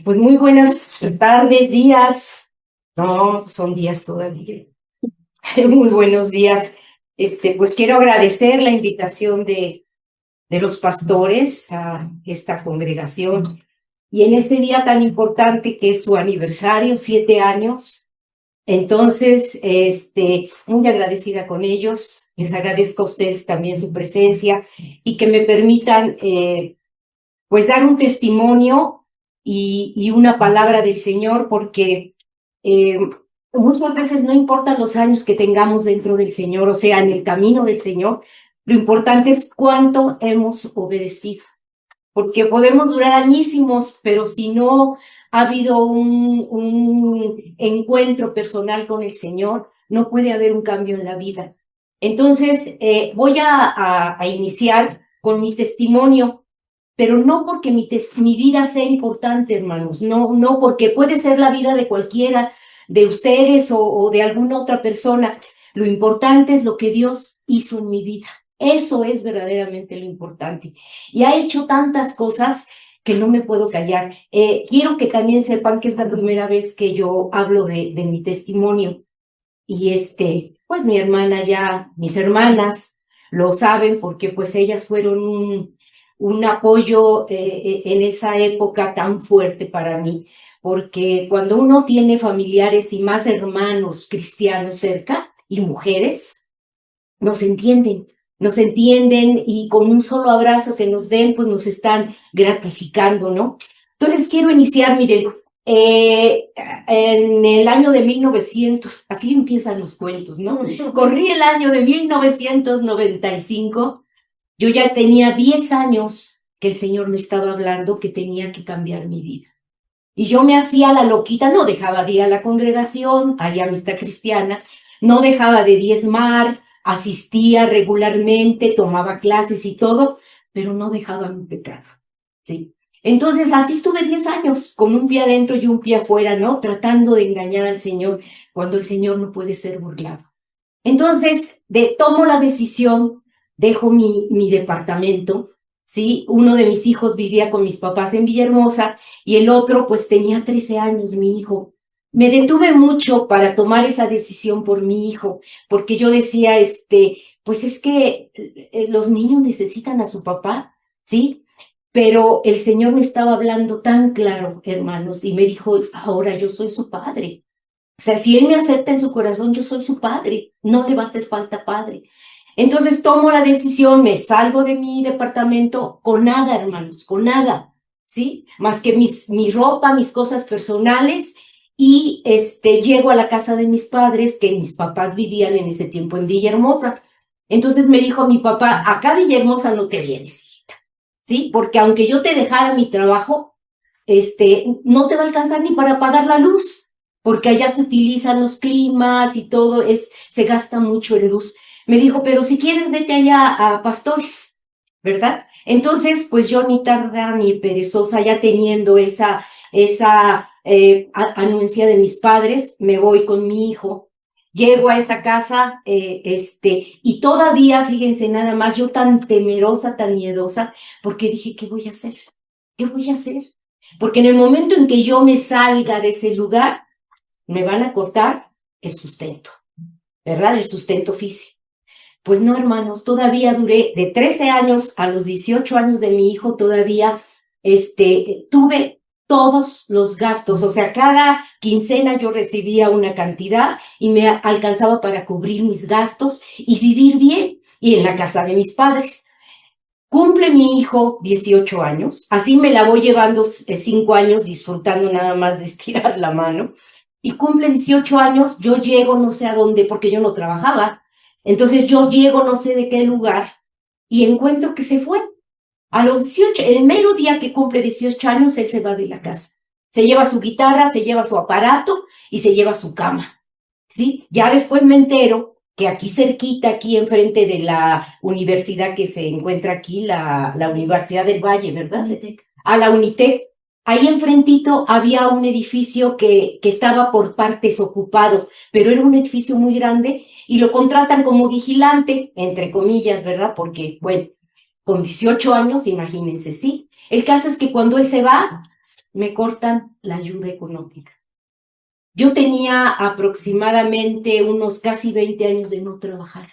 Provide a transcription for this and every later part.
Pues muy buenas tardes, días. No, son días todavía. Muy buenos días. Pues quiero agradecer la invitación de los pastores a esta congregación. Y en este día tan importante que es su aniversario, 7 años. Entonces, muy agradecida con ellos. Les agradezco a ustedes también su presencia y que me permitan, pues dar un testimonio y una palabra del Señor, porque muchas veces no importan los años que tengamos dentro del Señor, o sea, en el camino del Señor, lo importante es cuánto hemos obedecido, porque podemos durar añísimos, pero si no ha habido un encuentro personal con el Señor, no puede haber un cambio en la vida. Entonces, voy a iniciar con mi testimonio, pero no porque mi vida sea importante, hermanos, no porque puede ser la vida de cualquiera de ustedes o de alguna otra persona. Lo importante es lo que Dios hizo en mi vida. Eso es verdaderamente lo importante. Y ha hecho tantas cosas que no me puedo callar. Quiero que también sepan que es la primera vez que yo hablo de mi testimonio. Y pues mi hermana ya, mis hermanas lo saben porque pues ellas fueron un apoyo en esa época tan fuerte para mí, porque cuando uno tiene familiares y más hermanos cristianos cerca y mujeres, nos entienden y con un solo abrazo que nos den, pues nos están gratificando, ¿no? Entonces quiero iniciar, miren, en el año de 1900, así empiezan los cuentos, ¿no? Corrí el año de 1995, yo ya tenía 10 años que el Señor me estaba hablando que tenía que cambiar mi vida. Y yo me hacía la loquita, no dejaba de ir a la congregación, allá amistad cristiana, no dejaba de diezmar, asistía regularmente, tomaba clases y todo, pero no dejaba mi pecado, ¿sí? Entonces así estuve 10 años, con un pie adentro y un pie afuera, ¿no? Tratando de engañar al Señor cuando el Señor no puede ser burlado. Entonces, tomo la decisión, dejo mi departamento, ¿sí? Uno de mis hijos vivía con mis papás en Villahermosa y el otro, pues tenía 13 años, mi hijo. Me detuve mucho para tomar esa decisión por mi hijo, porque yo decía, pues es que los niños necesitan a su papá, ¿sí? Pero el Señor me estaba hablando tan claro, hermanos, y me dijo, ahora yo soy su padre. O sea, si Él me acepta en su corazón, yo soy su padre, no le va a hacer falta padre. Entonces tomo la decisión, me salgo de mi departamento con nada, hermanos, con nada, ¿sí? Más que mi ropa, mis cosas personales, y llego a la casa de mis padres, que mis papás vivían en ese tiempo en Villahermosa. Entonces me dijo mi papá, acá a Villahermosa no te vienes, hijita, ¿sí? Porque aunque yo te dejara mi trabajo, no te va a alcanzar ni para pagar la luz, porque allá se utilizan los climas y todo, se gasta mucho en luz. Me dijo, pero si quieres vete allá a Pastores, ¿verdad? Entonces, pues yo ni tarda ni perezosa, ya teniendo esa anuencia de mis padres, me voy con mi hijo. Llego a esa casa, y todavía, fíjense nada más, yo tan temerosa, tan miedosa, porque dije, ¿qué voy a hacer? ¿Qué voy a hacer? Porque en el momento en que yo me salga de ese lugar, me van a cortar el sustento, ¿verdad? El sustento físico. Pues no, hermanos, todavía duré de 13 años a los 18 años de mi hijo, todavía tuve todos los gastos, o sea, cada quincena yo recibía una cantidad y me alcanzaba para cubrir mis gastos y vivir bien, y en la casa de mis padres. Cumple mi hijo 18 años, así me la voy llevando 5 años disfrutando nada más de estirar la mano, y cumple 18 años, yo llego no sé a dónde, porque yo no trabajaba, entonces yo llego no sé de qué lugar y encuentro que se fue. A los 18, el mero día que cumple 18 años, él se va de la casa. Se lleva su guitarra, se lleva su aparato y se lleva su cama, ¿sí? Ya después me entero que aquí cerquita, aquí enfrente de la universidad que se encuentra aquí, la Universidad del Valle, ¿verdad? Unitec. A la Unitec. Ahí enfrentito había un edificio que estaba por partes ocupado, pero era un edificio muy grande y lo contratan como vigilante, entre comillas, ¿verdad? Porque, bueno, con 18 años, imagínense, ¿sí? El caso es que cuando él se va, me cortan la ayuda económica. Yo tenía aproximadamente unos casi 20 años de no trabajar,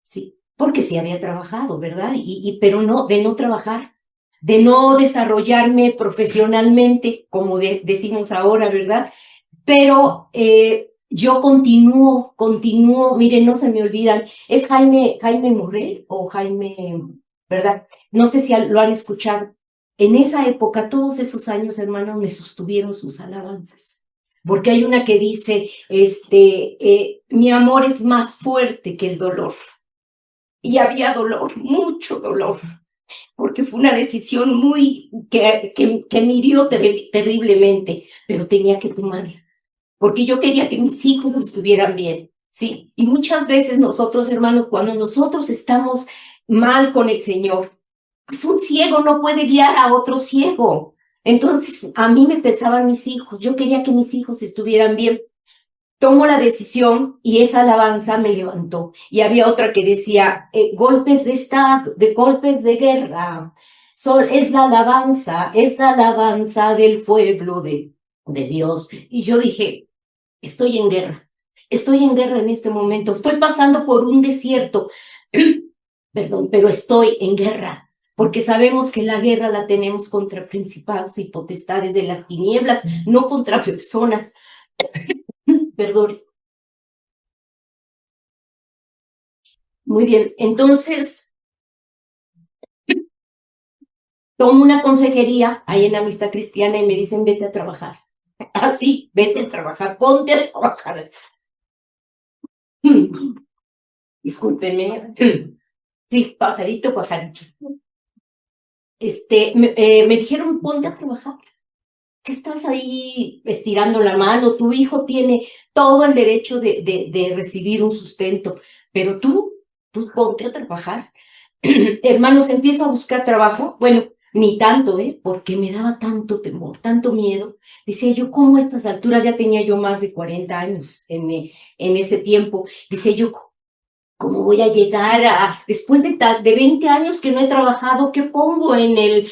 ¿sí? Porque sí había trabajado, ¿verdad? Pero no, de no trabajar, de no desarrollarme profesionalmente, como decimos ahora, ¿verdad? Pero yo continúo, miren, no se me olvidan, es Jaime Morrell o Jaime, ¿verdad? No sé si lo han escuchado. En esa época, todos esos años, hermanos, me sostuvieron sus alabanzas. Porque hay una que dice, mi amor es más fuerte que el dolor. Y había dolor, mucho dolor, porque fue una decisión que me hirió terriblemente, pero tenía que tomarla porque yo quería que mis hijos estuvieran bien, ¿sí? Y muchas veces nosotros, hermanos, cuando nosotros estamos mal con el Señor, pues un ciego no puede guiar a otro ciego. Entonces, a mí me pesaban mis hijos, yo quería que mis hijos estuvieran bien. Tomo la decisión y esa alabanza me levantó. Y había otra que decía, golpes de estado, de golpes de guerra. Es la alabanza del pueblo de Dios. Y yo dije, estoy en guerra en este momento, estoy pasando por un desierto, perdón, pero estoy en guerra, porque sabemos que la guerra la tenemos contra principados y potestades de las tinieblas, no contra personas, perdón. Muy bien, entonces tomo una consejería ahí en Amistad Cristiana y me dicen, vete a trabajar. Así, vete a trabajar, ponte a trabajar. Discúlpenme. Sí, pajarito, pajarito. Me dijeron, ponte a trabajar. ¿Qué estás ahí estirando la mano? Tu hijo tiene todo el derecho de recibir un sustento, pero tú ponte a trabajar. Hermanos, empiezo a buscar trabajo. Bueno, ni tanto, porque me daba tanto temor, tanto miedo. Decía yo, ¿cómo a estas alturas? Ya tenía yo más de 40 años en ese tiempo. Decía yo, ¿cómo voy a llegar después de 20 años que no he trabajado, qué pongo en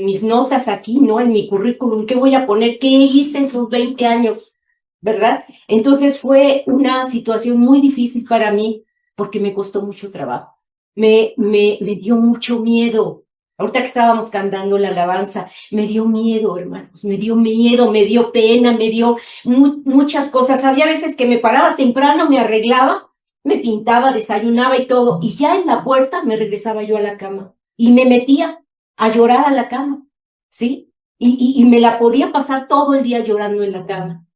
mis notas aquí, ¿no? En mi currículum, ¿qué voy a poner? ¿Qué hice esos 20 años? ¿Verdad? Entonces fue una situación muy difícil para mí porque me costó mucho trabajo. Me dio mucho miedo. Ahorita que estábamos cantando la alabanza, me dio miedo, hermanos, me dio miedo, me dio pena, me dio muchas cosas. Había veces que me paraba temprano, me arreglaba, me pintaba, desayunaba y todo, y ya en la puerta me regresaba yo a la cama y me metía a llorar a la cama, ¿sí? Y me la podía pasar todo el día llorando en la cama.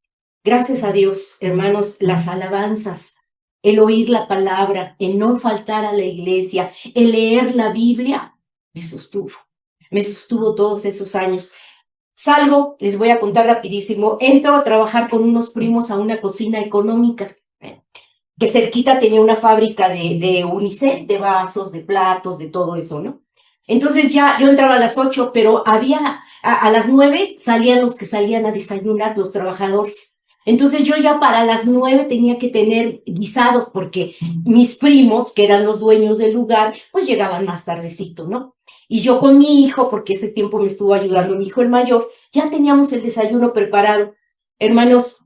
Gracias a Dios, hermanos, las alabanzas, el oír la palabra, el no faltar a la iglesia, el leer la Biblia, me sostuvo todos esos años. Salgo, les voy a contar rapidísimo, entro a trabajar con unos primos a una cocina económica que cerquita tenía una fábrica de unicel, de vasos, de platos, de todo eso, ¿no? Entonces ya yo entraba a las 8, pero a las 9 salían los que salían a desayunar, los trabajadores. Entonces yo ya para las 9 tenía que tener guisados porque mis primos, que eran los dueños del lugar, pues llegaban más tardecito, ¿no? Y yo con mi hijo, porque ese tiempo me estuvo ayudando mi hijo el mayor, ya teníamos el desayuno preparado. Hermanos,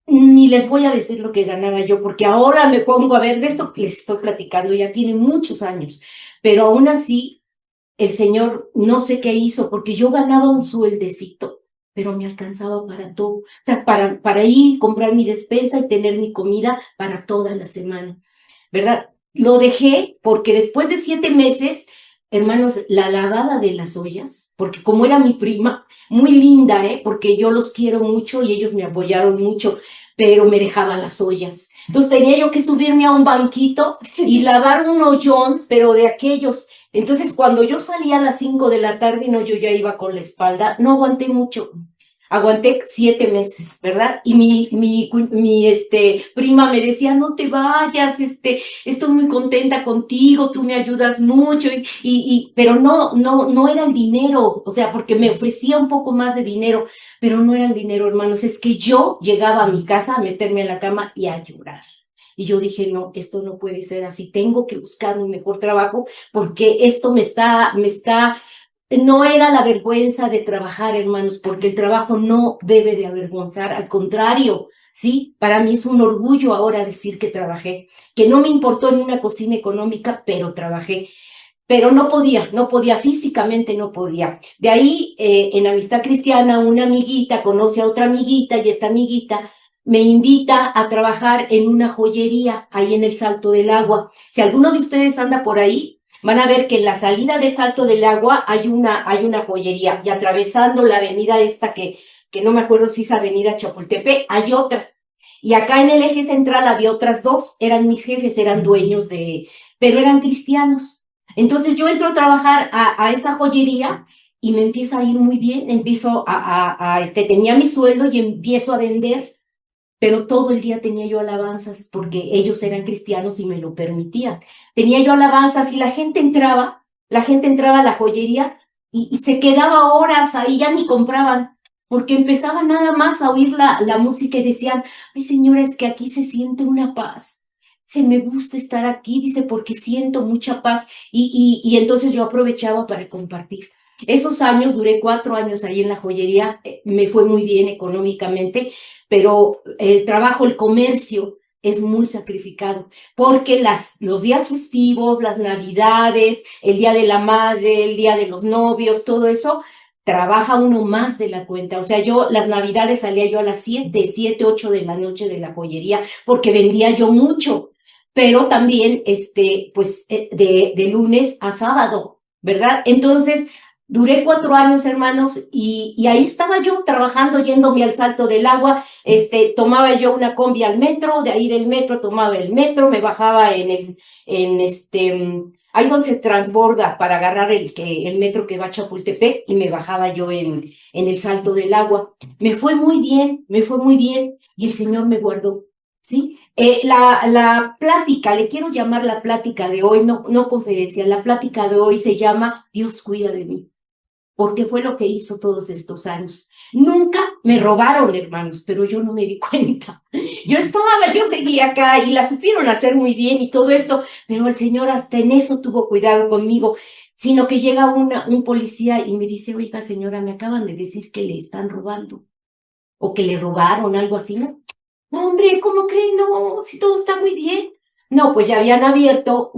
ni les voy a decir lo que ganaba yo, porque ahora me pongo a ver de esto que les estoy platicando, ya tiene muchos años, pero aún así el Señor no sé qué hizo, porque yo ganaba un sueldecito, pero me alcanzaba para todo, o sea, para ir, comprar mi despensa y tener mi comida para toda la semana, ¿verdad? Lo dejé porque después de 7 meses, hermanos, la lavada de las ollas, porque como era mi prima, muy linda, porque yo los quiero mucho y ellos me apoyaron mucho, pero me dejaban las ollas. Entonces tenía yo que subirme a un banquito y lavar un ollón, pero de aquellos. Entonces cuando yo salía a las 5 de la tarde, no, yo ya iba con la espalda, no aguanté mucho. Aguanté 7 meses, ¿verdad? Y mi prima me decía, no te vayas, estoy muy contenta contigo, tú me ayudas mucho, pero no era el dinero, o sea, porque me ofrecía un poco más de dinero, pero no era el dinero, hermanos, es que yo llegaba a mi casa a meterme en la cama y a llorar. Y yo dije, no, esto no puede ser así, tengo que buscar un mejor trabajo porque esto no era la vergüenza de trabajar, hermanos, porque el trabajo no debe de avergonzar, al contrario, ¿sí? Para mí es un orgullo ahora decir que trabajé, que no me importó en una cocina económica, pero trabajé. Pero no podía, físicamente no podía. De ahí, en Amistad Cristiana, una amiguita conoce a otra amiguita y esta amiguita me invita a trabajar en una joyería ahí en el Salto del Agua. Si alguno de ustedes anda por ahí, van a ver que en la salida de Salto del Agua hay una joyería y atravesando la avenida esta que no me acuerdo si es Avenida Chapultepec, hay otra. Y acá en el eje central había otras dos, eran mis jefes, eran dueños pero eran cristianos. Entonces yo entro a trabajar a esa joyería y me empieza a ir muy bien, empiezo tenía mi sueldo y empiezo a vender, pero todo el día tenía yo alabanzas porque ellos eran cristianos y me lo permitían. Tenía yo alabanzas y la gente entraba a la joyería y se quedaba horas ahí, ya ni compraban, porque empezaban nada más a oír la música y decían, ay señora, es que aquí se siente una paz. Se me gusta estar aquí, dice, porque siento mucha paz. Y entonces yo aprovechaba para compartir. Esos años, duré 4 años ahí en la joyería, me fue muy bien económicamente, pero el trabajo, el comercio es muy sacrificado, porque los días festivos, las navidades, el día de la madre, el día de los novios, todo eso, trabaja uno más de la cuenta. O sea, yo las navidades salía yo a las 7, 8 de la noche de la joyería, porque vendía yo mucho, pero también, pues, de lunes a sábado, ¿verdad? Entonces, duré 4 años, hermanos, y ahí estaba yo trabajando, yéndome al Salto del Agua. Tomaba yo una combi al metro, de ahí del metro tomaba el metro, me bajaba ahí donde se transborda para agarrar el metro que va a Chapultepec y me bajaba yo en el Salto del Agua. Me fue muy bien y el Señor me guardó, ¿sí? La plática, le quiero llamar la plática de hoy, no conferencia, la plática de hoy se llama Dios cuida de mí, porque fue lo que hizo todos estos años. Nunca me robaron, hermanos, pero yo no me di cuenta. Yo seguía acá y la supieron hacer muy bien y todo esto, pero el Señor hasta en eso tuvo cuidado conmigo, sino que llega un policía y me dice, oiga, señora, me acaban de decir que le están robando o que le robaron, algo así, ¿no? No, hombre, ¿cómo creen? No, si todo está muy bien. No, pues ya habían abierto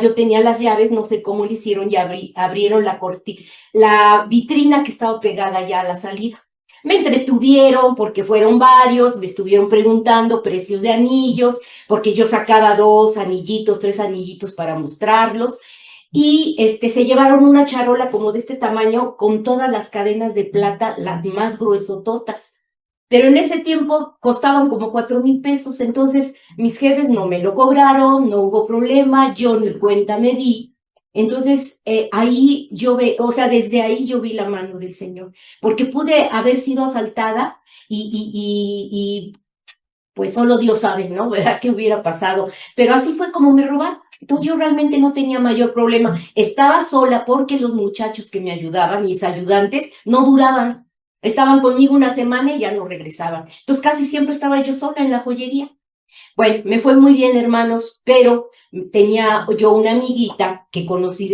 yo tenía las llaves, no sé cómo lo hicieron, ya abrieron la vitrina que estaba pegada ya a la salida. Me entretuvieron porque fueron varios, me estuvieron preguntando precios de anillos, porque yo sacaba 2 anillitos, 3 anillitos para mostrarlos. Y se llevaron una charola como de este tamaño con todas las cadenas de plata, las más gruesototas. Pero en ese tiempo costaban como 4,000 pesos, entonces mis jefes no me lo cobraron, no hubo problema, yo ni cuenta me di. Entonces ahí o sea, desde ahí yo vi la mano del Señor, porque pude haber sido asaltada y pues solo Dios sabe, ¿no? ¿Verdad? ¿Qué hubiera pasado? Pero así fue como me robaron. Entonces yo realmente no tenía mayor problema. Estaba sola porque los muchachos que me ayudaban, mis ayudantes, no duraban. Estaban conmigo una semana y ya no regresaban. Entonces casi siempre estaba yo sola en la joyería. Bueno, me fue muy bien, hermanos, pero tenía yo una amiguita que conocí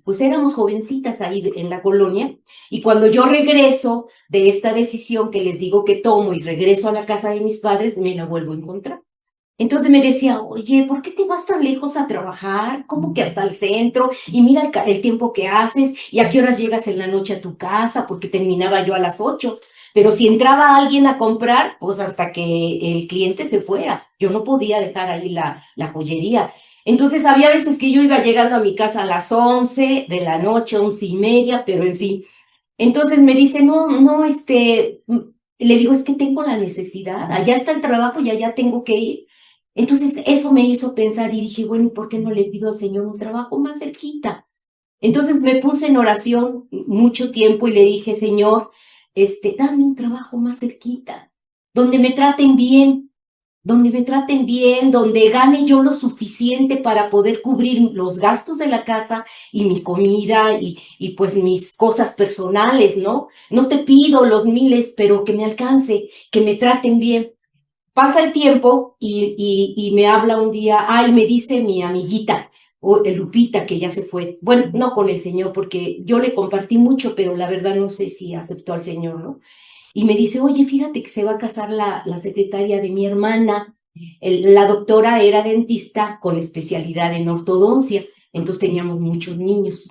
pues éramos jovencitas ahí en la colonia, y cuando yo regreso de esta decisión que les digo que tomo y regreso a la casa de mis padres, me la vuelvo a encontrar. Entonces me decía, oye, ¿por qué te vas tan lejos a trabajar? ¿Cómo que hasta el centro? Y mira el tiempo que haces y a qué horas llegas en la noche a tu casa, porque terminaba yo a las 8. Pero si entraba alguien a comprar, pues hasta que el cliente se fuera. Yo no podía dejar ahí la joyería. Entonces había veces que yo iba llegando a mi casa a las 11 de la noche, 11:30, pero en fin. Entonces me dice, no, no, le digo, es que tengo la necesidad, allá está el trabajo y allá tengo que ir. Entonces eso me hizo pensar y dije, bueno, ¿por qué no le pido al Señor un trabajo más cerquita? Entonces me puse en oración mucho tiempo y le dije, Señor, dame un trabajo más cerquita, donde me traten bien, donde gane yo lo suficiente para poder cubrir los gastos de la casa y mi comida y pues mis cosas personales, ¿no? No te pido los miles, pero que me alcance, que me traten bien. pasa el tiempo y me habla un día, y me dice mi amiguita, Lupita, que ya se fue, bueno, no con el Señor, porque yo le compartí mucho, pero la verdad no sé si aceptó al Señor, ¿no? Y me dice, oye, fíjate que se va a casar la secretaria de mi hermana. La doctora era dentista con especialidad en ortodoncia, entonces teníamos muchos niños.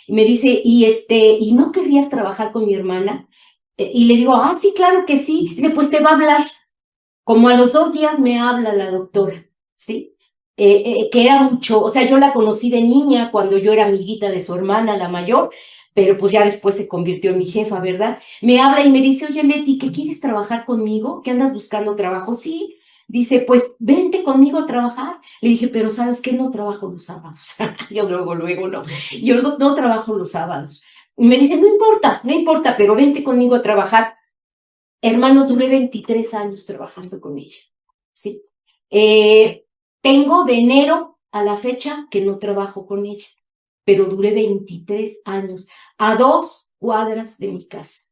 Y me dice, ¿y no querrías trabajar con mi hermana? Y le digo, sí, claro que sí. Dice, pues te va a hablar. Como a los 2 días me habla la doctora, ¿sí? Que era mucho, o sea, yo la conocí de niña cuando yo era amiguita de su hermana, la mayor, pero pues ya después se convirtió en mi jefa, ¿verdad? Me habla y me dice, oye, Leti, ¿qué quieres trabajar conmigo? ¿Qué andas buscando trabajo? Sí. Dice, pues vente conmigo a trabajar. Le dije, pero ¿sabes qué? No trabajo los sábados. Yo luego, no. Yo no trabajo los sábados. Y me dice, no importa, pero vente conmigo a trabajar. Hermanos, duré 23 años trabajando con ella, ¿sí? Tengo de enero a la fecha que no trabajo con ella, pero duré 23 años a 2 cuadras de mi casa.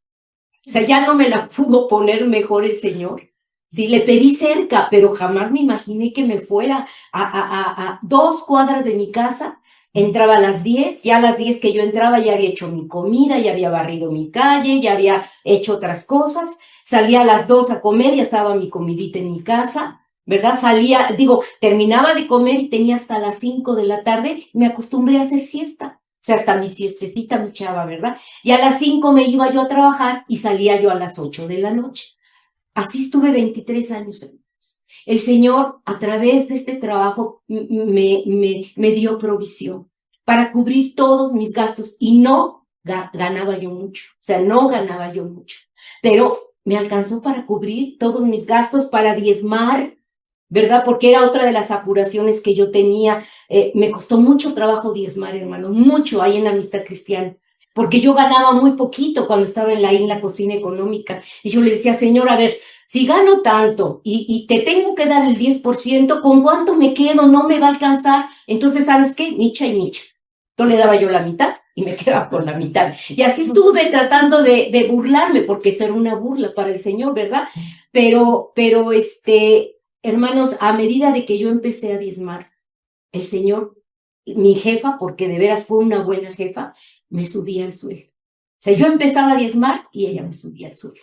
O sea, ya no me la pudo poner mejor el Señor. Sí, le pedí cerca, pero jamás me imaginé que me fuera a 2 cuadras de mi casa. Entraba a las 10, ya a las 10 que yo entraba ya había hecho mi comida, ya había barrido mi calle, ya había hecho otras cosas. Salía a las 2 a comer, ya estaba mi comidita en mi casa, ¿verdad? Terminaba de comer y tenía hasta las 5 de la tarde, me acostumbré a hacer siesta. O sea, hasta mi siestecita me echaba, ¿verdad? Y a las 5 me iba yo a trabajar y salía yo a las 8 de la noche. Así estuve 23 años. El Señor, a través de este trabajo, me dio provisión para cubrir todos mis gastos y no ganaba yo mucho. O sea, no ganaba yo mucho, pero me alcanzó para cubrir todos mis gastos, para diezmar, ¿verdad? Porque era otra de las apuraciones que yo tenía. Me costó mucho trabajo diezmar, hermanos, mucho ahí en la Amistad Cristiana, porque yo ganaba muy poquito cuando estaba en la cocina económica. Y yo le decía, Señor, a ver, si gano tanto y te tengo que dar el 10%, ¿con cuánto me quedo? No me va a alcanzar. Entonces, ¿sabes qué? Micha y micha. Entonces le daba yo la mitad y me quedaba con la mitad. Y así estuve tratando de burlarme, porque eso era una burla para el Señor, ¿verdad? Pero, hermanos, a medida de que yo empecé a diezmar, el Señor, mi jefa, porque de veras fue una buena jefa, me subía el sueldo. O sea, yo empezaba a diezmar y ella me subía el sueldo.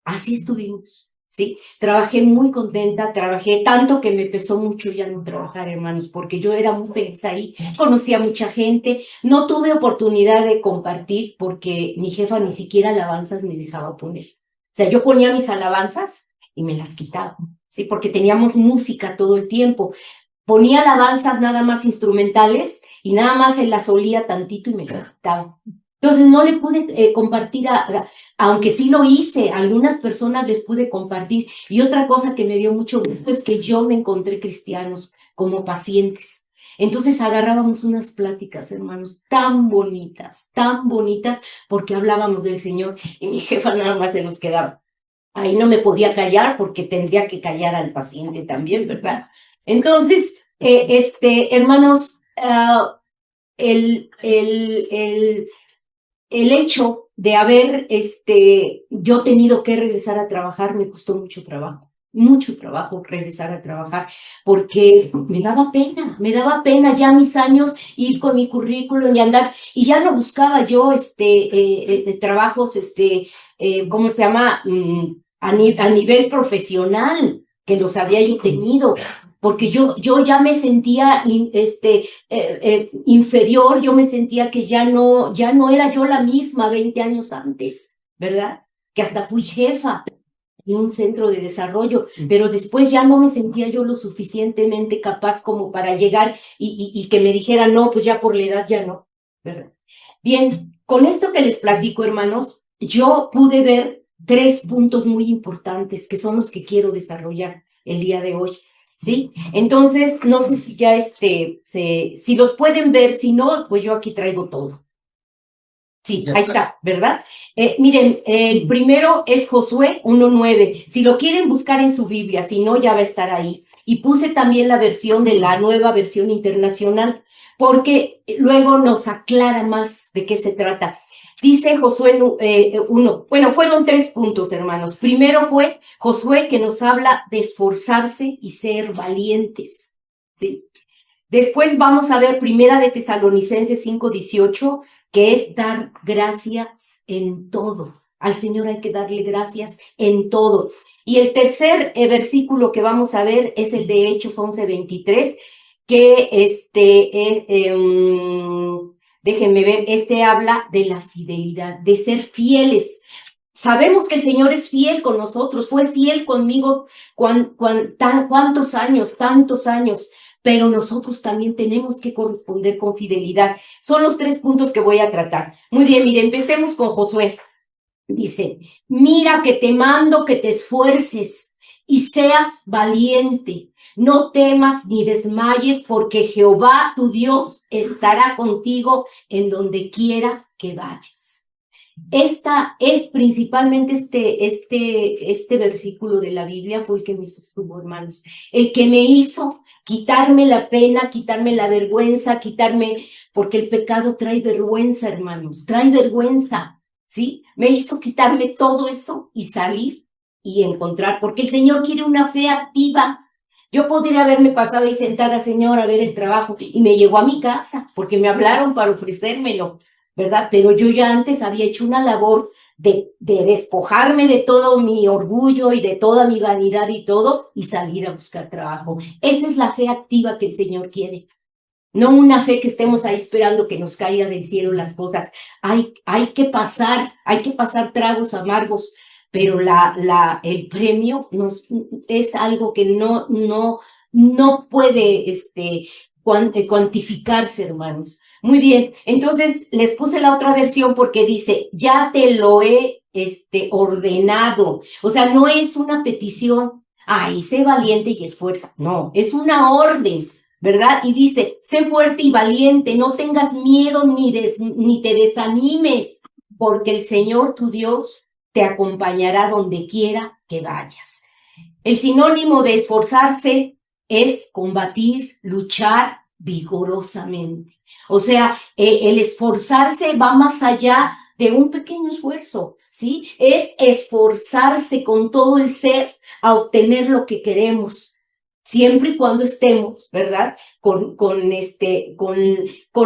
Así estuvimos, ¿sí? Trabajé muy contenta, trabajé tanto que me pesó mucho ya no trabajar, hermanos, porque yo era muy feliz ahí, conocía a mucha gente, no tuve oportunidad de compartir porque mi jefa ni siquiera alabanzas me dejaba poner. O sea, yo ponía mis alabanzas y me las quitaba, ¿sí? Porque teníamos música todo el tiempo. Ponía alabanzas nada más instrumentales y nada más se las olía tantito y me las quitaba. Entonces no le pude compartir, aunque sí lo hice, a algunas personas les pude compartir. Y otra cosa que me dio mucho gusto es que yo me encontré cristianos como pacientes. Entonces agarrábamos unas pláticas, hermanos, tan bonitas, porque hablábamos del Señor y mi jefa nada más se nos quedaba. Ahí no me podía callar porque tendría que callar al paciente también, ¿verdad? Entonces, hermanos, el, el, el, el hecho de haber yo tenido que regresar a trabajar me costó mucho trabajo regresar a trabajar, porque me daba pena ya mis años ir con mi currículum y andar, y ya no buscaba yo trabajos, ¿cómo se llama? A nivel profesional, que los había yo tenido, porque yo ya me sentía inferior, yo me sentía que ya no era yo la misma 20 años antes, ¿verdad? Que hasta fui jefa en un centro de desarrollo, pero después ya no me sentía yo lo suficientemente capaz como para llegar y que me dijera, no, pues ya por la edad ya no, ¿verdad? Bien, con esto que les platico, hermanos, yo pude ver 3 puntos muy importantes que son los que quiero desarrollar el día de hoy. ¿Sí? Entonces, no sé si ya si los pueden ver, si no, pues yo aquí traigo todo. Sí, ahí está, ¿verdad? Miren, el primero es Josué 1:9. Si lo quieren buscar en su Biblia, si no, ya va a estar ahí. Y puse también la versión de la nueva versión internacional, porque luego nos aclara más de qué se trata. Dice Josué 1, bueno, fueron 3 puntos, hermanos. Primero fue Josué, que nos habla de esforzarse y ser valientes, ¿sí? Después vamos a ver Primera de Tesalonicenses 5:18, que es dar gracias en todo. Al Señor hay que darle gracias en todo. Y el tercer versículo que vamos a ver es el de Hechos 11:23, que déjenme ver, habla de la fidelidad, de ser fieles. Sabemos que el Señor es fiel con nosotros, fue fiel conmigo cuántos años, tantos años, pero nosotros también tenemos que corresponder con fidelidad. Son los 3 puntos que voy a tratar. Muy bien, mire, empecemos con Josué. Dice, mira que te mando que te esfuerces y seas valiente. No temas ni desmayes, porque Jehová tu Dios estará contigo en donde quiera que vayas. Esta es principalmente este versículo de la Biblia fue el que me sostuvo, hermanos. El que me hizo quitarme la pena, quitarme la vergüenza, porque el pecado trae vergüenza, hermanos, trae vergüenza. ¿Sí? Me hizo quitarme todo eso y salir y encontrar, porque el Señor quiere una fe activa. Yo podría haberme pasado ahí sentada, Señor, a ver el trabajo, y me llegó a mi casa, porque me hablaron para ofrecérmelo, ¿verdad? Pero yo ya antes había hecho una labor de despojarme de todo mi orgullo y de toda mi vanidad y todo, y salir a buscar trabajo. Esa es la fe activa que el Señor quiere. No una fe que estemos ahí esperando que nos caiga del cielo las cosas. Hay que pasar tragos amargos, pero el premio es algo que no puede cuantificarse, hermanos. Muy bien, entonces les puse la otra versión porque dice, ya te lo he ordenado. O sea, no es una petición, ay, sé valiente y esfuerza. No, es una orden. ¿Verdad? Y dice, sé fuerte y valiente, no tengas miedo ni te desanimes, porque el Señor tu Dios te acompañará donde quiera que vayas. El sinónimo de esforzarse es combatir, luchar vigorosamente. O sea, el esforzarse va más allá de un pequeño esfuerzo, ¿sí? Es esforzarse con todo el ser a obtener lo que queremos. Siempre y cuando estemos, ¿verdad? Con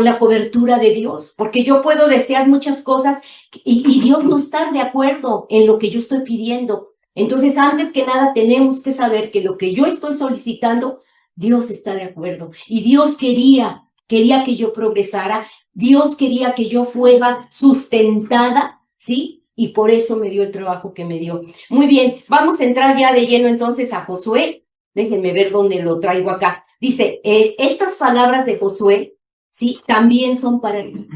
la cobertura de Dios. Porque yo puedo desear muchas cosas y Dios no está de acuerdo en lo que yo estoy pidiendo. Entonces, antes que nada, tenemos que saber que lo que yo estoy solicitando, Dios está de acuerdo. Y Dios quería que yo progresara. Dios quería que yo fuera sustentada, ¿sí? Y por eso me dio el trabajo que me dio. Muy bien, vamos a entrar ya de lleno entonces a Josué. Déjenme ver dónde lo traigo acá. Dice, estas palabras de Josué, sí, también son para ti.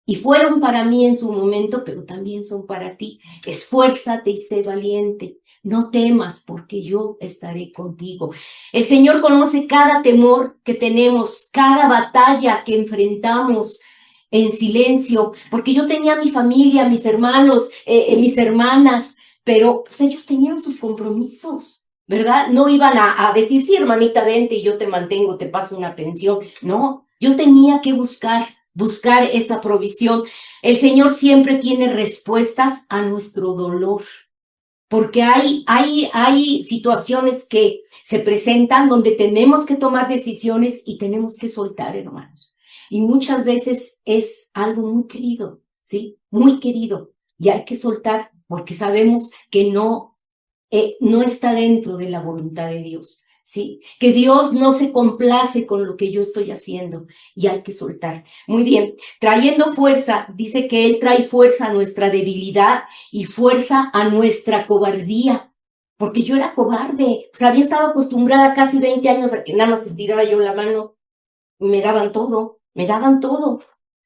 Y fueron para mí en su momento, pero también son para ti. Esfuérzate y sé valiente. No temas, porque yo estaré contigo. El Señor conoce cada temor que tenemos, cada batalla que enfrentamos en silencio, porque yo tenía mi familia, mis hermanos, mis hermanas, pero pues ellos tenían sus compromisos. ¿Verdad? No iban a decir, sí, hermanita, vente y yo te mantengo, te paso una pensión. No, yo tenía que buscar esa provisión. El Señor siempre tiene respuestas a nuestro dolor, porque hay situaciones que se presentan donde tenemos que tomar decisiones y tenemos que soltar, hermanos. Y muchas veces es algo muy querido, ¿sí? Muy querido. Y hay que soltar porque sabemos que no está dentro de la voluntad de Dios, ¿sí? Que Dios no se complace con lo que yo estoy haciendo y hay que soltar. Muy bien, trayendo fuerza, dice que Él trae fuerza a nuestra debilidad y fuerza a nuestra cobardía, porque yo era cobarde, pues había estado acostumbrada casi 20 años a que nada más estiraba yo la mano y me daban todo.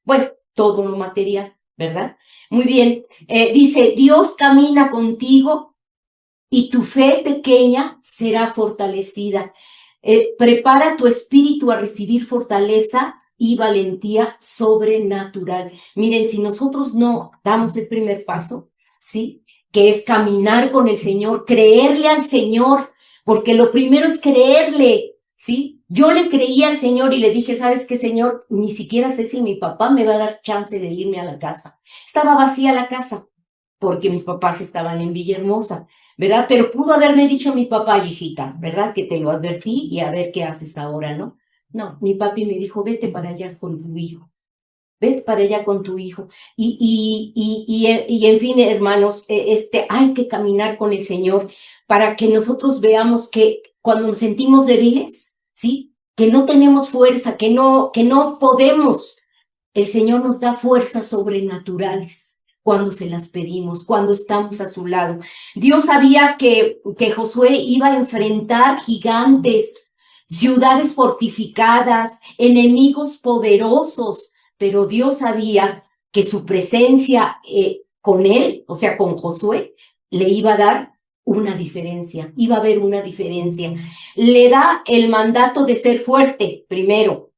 Bueno, todo lo material, ¿verdad? Muy bien, dice, Dios camina contigo y tu fe pequeña será fortalecida. Prepara tu espíritu a recibir fortaleza y valentía sobrenatural. Miren, si nosotros no damos el primer paso, ¿sí? Que es caminar con el Señor, creerle al Señor, porque lo primero es creerle, ¿sí? Yo le creí al Señor y le dije, ¿sabes qué, Señor? Ni siquiera sé si mi papá me va a dar chance de irme a la casa. Estaba vacía la casa porque mis papás estaban en Villahermosa, ¿verdad? Pero pudo haberme dicho mi papá, hijita, ¿verdad? Que te lo advertí y a ver qué haces ahora, ¿no? No, mi papi me dijo, vete para allá con tu hijo. Vete para allá con tu hijo. Y en fin, hermanos, hay que caminar con el Señor para que nosotros veamos que cuando nos sentimos débiles, ¿sí? Que no tenemos fuerza, que no podemos. El Señor nos da fuerzas sobrenaturales cuando se las pedimos, cuando estamos a su lado. Dios sabía que Josué iba a enfrentar gigantes, ciudades fortificadas, enemigos poderosos, pero Dios sabía que su presencia con él, o sea, con Josué, le iba a dar una diferencia, iba a haber una diferencia. Le da el mandato de ser fuerte, primero.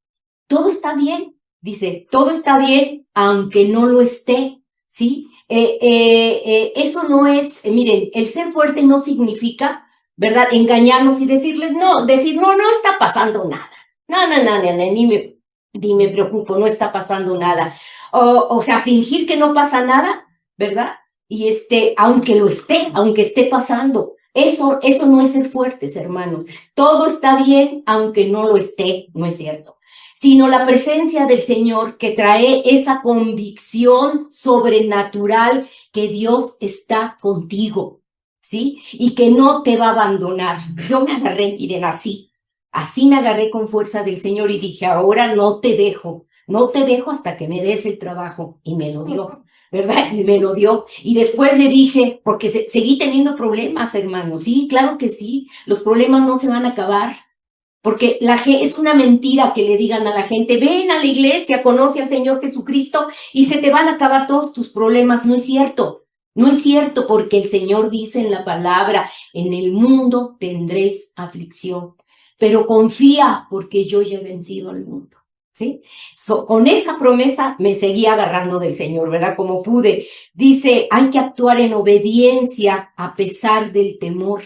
Todo está bien, dice, todo está bien, aunque no lo esté, ¿sí? Eso no es, miren, el ser fuerte no significa, ¿verdad? Engañarnos y decirles, no, decir, no, no está pasando nada. No, no, no, no, no, ni me preocupo, no está pasando nada. O sea, fingir que no pasa nada, ¿verdad? Y aunque esté pasando. Eso no es ser fuertes, hermanos. Todo está bien, aunque no lo esté, no es cierto, sino la presencia del Señor que trae esa convicción sobrenatural que Dios está contigo, ¿sí? Y que no te va a abandonar. Yo me agarré, miren, así me agarré con fuerza del Señor y dije, ahora no te dejo hasta que me des el trabajo. Y me lo dio, ¿verdad? Y me lo dio. Y después le dije, porque seguí teniendo problemas, hermanos. Sí, claro que sí, los problemas no se van a acabar. Porque es una mentira que le digan a la gente, ven a la iglesia, conoce al Señor Jesucristo y se te van a acabar todos tus problemas. No es cierto, no es cierto, porque el Señor dice en la palabra, en el mundo tendréis aflicción, pero confía porque yo ya he vencido al mundo. ¿Sí? Con esa promesa me seguí agarrando del Señor, ¿verdad? Como pude. Dice, hay que actuar en obediencia a pesar del temor.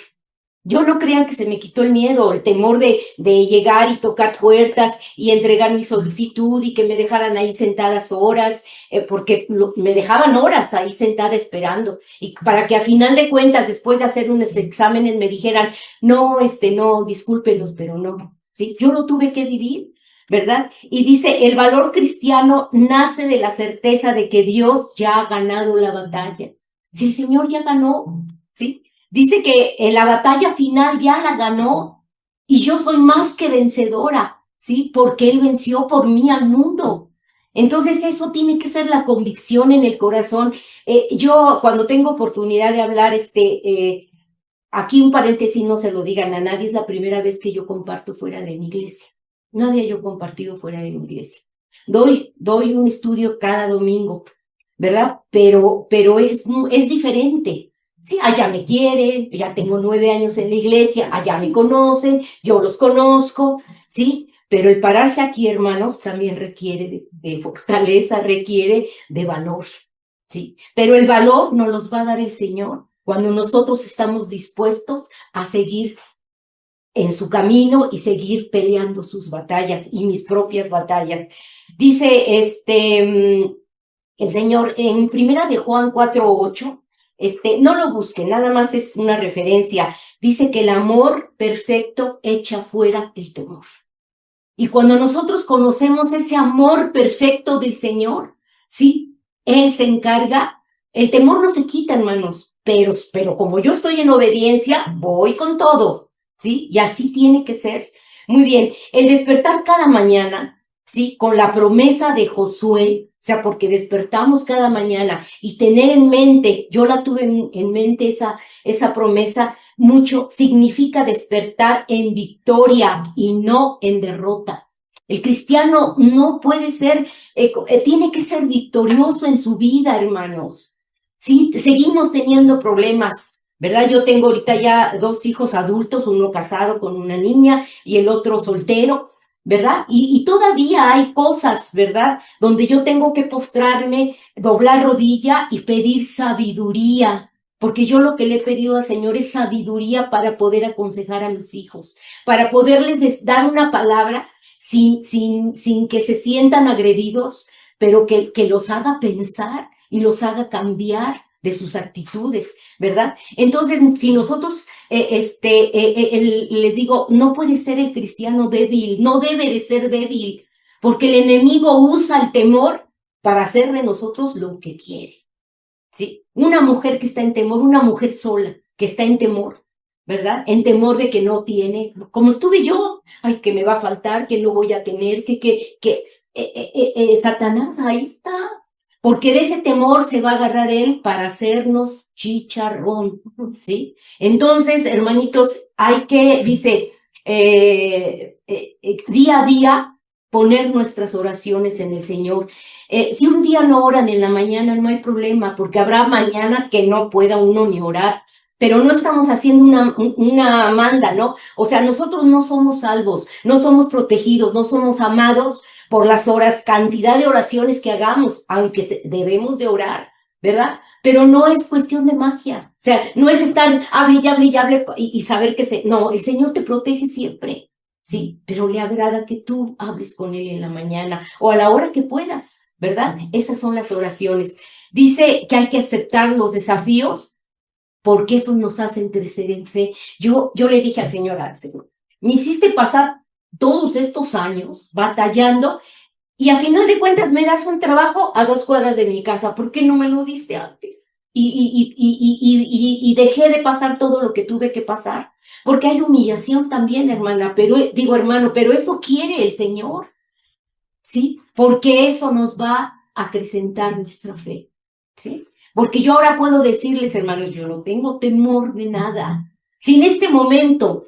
Yo no crean que se me quitó el miedo, el temor de llegar y tocar puertas y entregar mi solicitud y que me dejaran ahí sentadas horas, porque me dejaban horas ahí sentada esperando. Y para que a final de cuentas, después de hacer unos exámenes, me dijeran, no, no, discúlpenos, pero no. ¿Sí? Yo lo tuve que vivir, ¿verdad? Y dice, el valor cristiano nace de la certeza de que Dios ya ha ganado la batalla. Si el Señor ya ganó, ¿sí? Dice que en la batalla final ya la ganó y yo soy más que vencedora, ¿sí? Porque Él venció por mí al mundo. Entonces eso tiene que ser la convicción en el corazón. Yo cuando tengo oportunidad de hablar, aquí un paréntesis, no se lo digan a nadie, es la primera vez que yo comparto fuera de mi iglesia. No había yo compartido fuera de mi iglesia. Doy un estudio cada domingo, ¿verdad? Pero es diferente. Sí, allá me quieren, ya tengo 9 años en la iglesia, allá me conocen, yo los conozco, ¿sí? Pero el pararse aquí, hermanos, también requiere de fortaleza, requiere de valor, ¿sí? Pero el valor nos los va a dar el Señor cuando nosotros estamos dispuestos a seguir en su camino y seguir peleando sus batallas y mis propias batallas. Dice el Señor en Primera de Juan 4:8, no lo busquen, nada más es una referencia. Dice que el amor perfecto echa fuera el temor. Y cuando nosotros conocemos ese amor perfecto del Señor, sí, Él se encarga, el temor no se quita, hermanos, pero como yo estoy en obediencia, voy con todo, ¿sí? Y así tiene que ser. Muy bien, el despertar cada mañana, ¿sí? Con la promesa de Josué, o sea, porque despertamos cada mañana y tener en mente, yo la tuve en mente esa promesa mucho, significa despertar en victoria y no en derrota. El cristiano no puede ser, tiene que ser victorioso en su vida, hermanos. Sí, seguimos teniendo problemas, ¿verdad? Yo tengo ahorita ya 2 hijos adultos, uno casado con una niña y el otro soltero, ¿verdad? Y todavía hay cosas, ¿verdad? Donde yo tengo que postrarme, doblar rodilla y pedir sabiduría, porque yo lo que le he pedido al Señor es sabiduría para poder aconsejar a mis hijos, para poderles dar una palabra sin que se sientan agredidos, pero que los haga pensar y los haga cambiar de sus actitudes, ¿verdad? Entonces, si nosotros, les digo, no puede ser el cristiano débil, no debe de ser débil, porque el enemigo usa el temor para hacer de nosotros lo que quiere, ¿sí? Una mujer que está en temor, una mujer sola que está en temor, ¿verdad? En temor de que no tiene, como estuve yo, ay, que me va a faltar, que no voy a tener, Satanás, ahí está, porque de ese temor se va a agarrar él para hacernos chicharrón, ¿sí? Entonces, hermanitos, hay que, dice, día a día, poner nuestras oraciones en el Señor. Si un día no oran en la mañana, no hay problema, porque habrá mañanas que no pueda uno ni orar, pero no estamos haciendo una manda, ¿no? O sea, nosotros no somos salvos, no somos protegidos, no somos amados por las horas, cantidad de oraciones que hagamos, aunque debemos de orar, ¿verdad? Pero no es cuestión de magia, o sea, no es estar hable y hable y saber que no, el Señor te protege siempre, sí, pero le agrada que tú hables con Él en la mañana o a la hora que puedas, ¿verdad? Esas son las oraciones. Dice que hay que aceptar los desafíos porque esos nos hacen crecer en fe. Yo le dije al Señor, me hiciste pasar todos estos años batallando y a final de cuentas me das un trabajo a 2 cuadras de mi casa. ¿Por qué no me lo diste antes? Y dejé de pasar todo lo que tuve que pasar. Porque hay humillación también, hermana, pero digo, hermano, pero eso quiere el Señor, ¿sí? Porque eso nos va a acrecentar nuestra fe, ¿sí? Porque yo ahora puedo decirles, hermanos, yo no tengo temor de nada. Si en este momento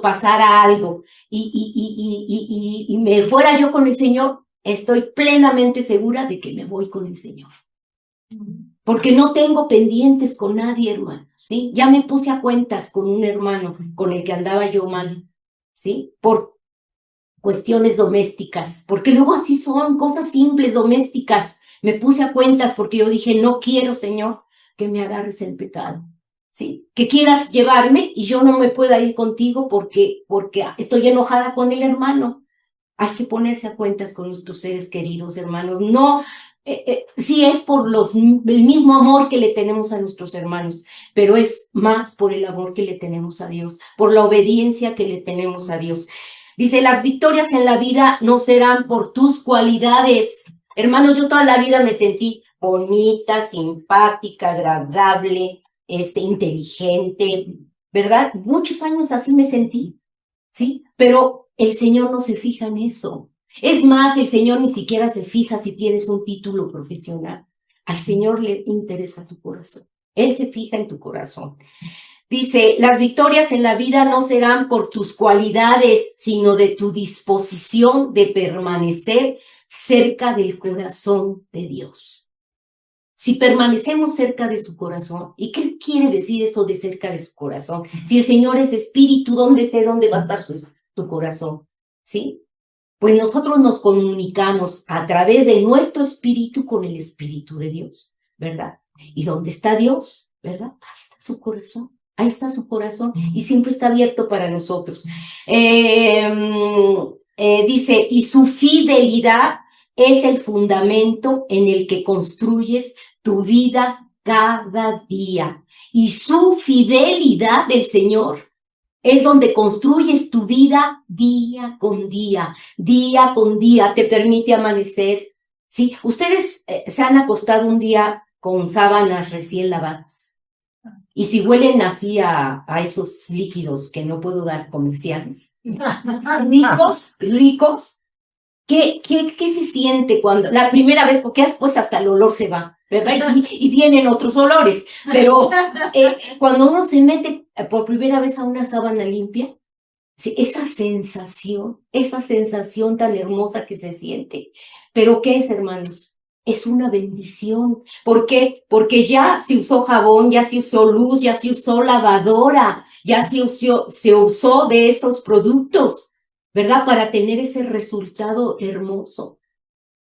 pasara algo y me fuera yo con el Señor, estoy plenamente segura de que me voy con el Señor. Porque no tengo pendientes con nadie, hermano, ¿sí? Ya me puse a cuentas con un hermano con el que andaba yo mal, ¿sí? Por cuestiones domésticas, porque luego así son, cosas simples, domésticas. Me puse a cuentas porque yo dije, no quiero, Señor, que me agarres en pecado, ¿sí? Que quieras llevarme y yo no me pueda ir contigo porque estoy enojada con el hermano. Hay que ponerse a cuentas con nuestros seres queridos, hermanos. No, sí es por el mismo amor que le tenemos a nuestros hermanos, pero es más por el amor que le tenemos a Dios, por la obediencia que le tenemos a Dios. Dice, las victorias en la vida no serán por tus cualidades. Hermanos, yo toda la vida me sentí bonita, simpática, agradable, inteligente, ¿verdad? Muchos años así me sentí, ¿sí? Pero el Señor no se fija en eso. Es más, el Señor ni siquiera se fija si tienes un título profesional. Al Señor le interesa tu corazón. Él se fija en tu corazón. Dice, las victorias en la vida no serán por tus cualidades, sino de tu disposición de permanecer cerca del corazón de Dios. Si permanecemos cerca de su corazón, ¿y qué quiere decir eso de cerca de su corazón? Si el Señor es espíritu, ¿dónde va a estar su corazón? ¿Sí? Pues nosotros nos comunicamos a través de nuestro espíritu con el espíritu de Dios, ¿verdad? ¿Y dónde está Dios? ¿Verdad? Ahí está su corazón. Ahí está su corazón y siempre está abierto para nosotros. Dice, y su fidelidad es el fundamento en el que construyes tu vida cada día. Y su fidelidad del Señor es donde construyes tu vida día con día, te permite amanecer. ¿Sí? Ustedes se han acostado un día con sábanas recién lavadas. Y si huelen así a esos líquidos que no puedo dar comerciales, ricos, ¿qué se siente cuando, la primera vez, porque después hasta el olor se va, ¿verdad? Y vienen otros olores, pero cuando uno se mete por primera vez a una sábana limpia, sí, esa sensación tan hermosa que se siente. ¿Pero qué es, hermanos? Es una bendición. ¿Por qué? Porque ya se usó jabón, ya se usó luz, ya se usó lavadora, ya se usó de esos productos, ¿verdad? Para tener ese resultado hermoso.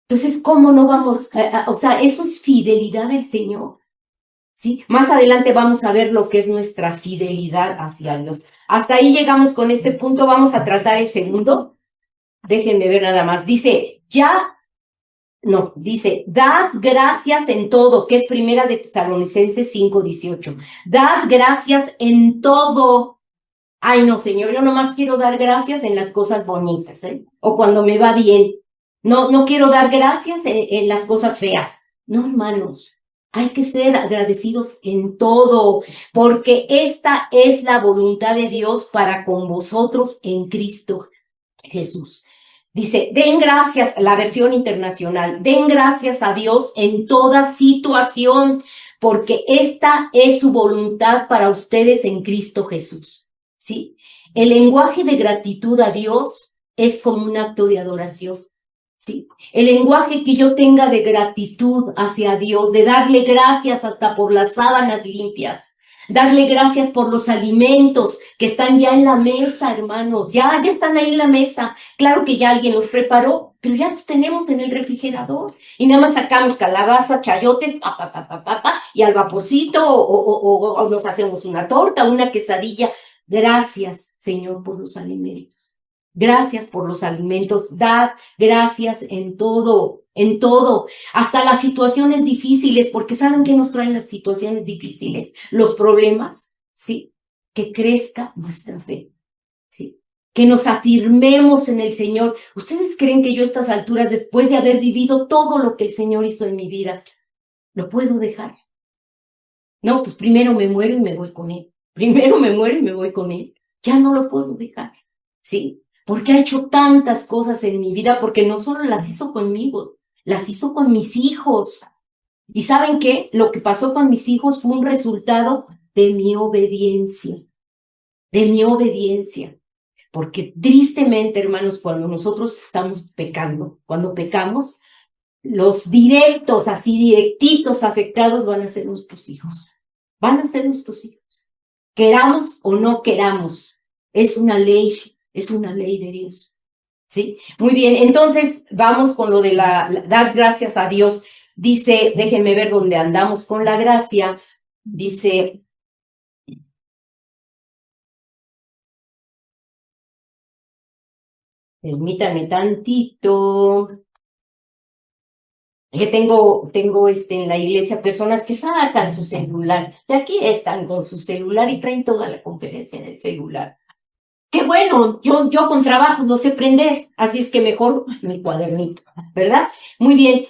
Entonces, ¿cómo no vamos? O sea, eso es fidelidad del Señor. ¿sí? Más adelante vamos a ver lo que es nuestra fidelidad hacia Dios. Hasta ahí llegamos con este punto. Vamos a tratar el segundo. Déjenme ver nada más. Dice, dice, dad gracias en todo, que es primera de Tesalonicenses 5:18. Dad gracias en todo. Ay, no, Señor, yo nomás quiero dar gracias en las cosas bonitas, ¿eh? O cuando me va bien. No quiero dar gracias en las cosas feas. No, hermanos, hay que ser agradecidos en todo, porque esta es la voluntad de Dios para con vosotros en Cristo Jesús. Dice, den gracias, la versión internacional, den gracias a Dios en toda situación, porque esta es su voluntad para ustedes en Cristo Jesús. ¿Sí? El lenguaje de gratitud a Dios es como un acto de adoración. ¿Sí? El lenguaje que yo tenga de gratitud hacia Dios, de darle gracias hasta por las sábanas limpias, darle gracias por los alimentos que están ya en la mesa, hermanos, ya están ahí en la mesa. Claro que ya alguien los preparó, pero ya los tenemos en el refrigerador y nada más sacamos calabaza, chayotes, y al vaporcito o nos hacemos una torta, una quesadilla. Gracias, Señor, por los alimentos. Gracias por los alimentos. Dad gracias en todo, hasta las situaciones difíciles, porque ¿saben qué nos traen las situaciones difíciles? Los problemas, ¿sí? Que crezca nuestra fe, ¿sí? Que nos afirmemos en el Señor. ¿Ustedes creen que yo a estas alturas, después de haber vivido todo lo que el Señor hizo en mi vida, lo puedo dejar? No, pues primero me muero y me voy con Él. Primero me muero y me voy con Él. Ya no lo puedo dejar, ¿sí? Porque ha hecho tantas cosas en mi vida, porque no solo las hizo conmigo, las hizo con mis hijos. ¿Y saben qué? Lo que pasó con mis hijos fue un resultado de mi obediencia, Porque tristemente, hermanos, cuando nosotros estamos pecando, cuando pecamos, los directos, así directitos afectados van a ser nuestros hijos. Van a ser nuestros hijos. Queramos o no queramos, es una ley de Dios. ¿Sí? Muy bien, entonces vamos con lo de dar gracias a Dios. Dice, déjenme ver dónde andamos con la gracia. Dice, permítame tantito. Que tengo en la iglesia personas que sacan su celular. Y aquí están con su celular y traen toda la conferencia en el celular. Qué bueno, yo con trabajo no sé prender, así es que mejor mi cuadernito, ¿verdad? Muy bien,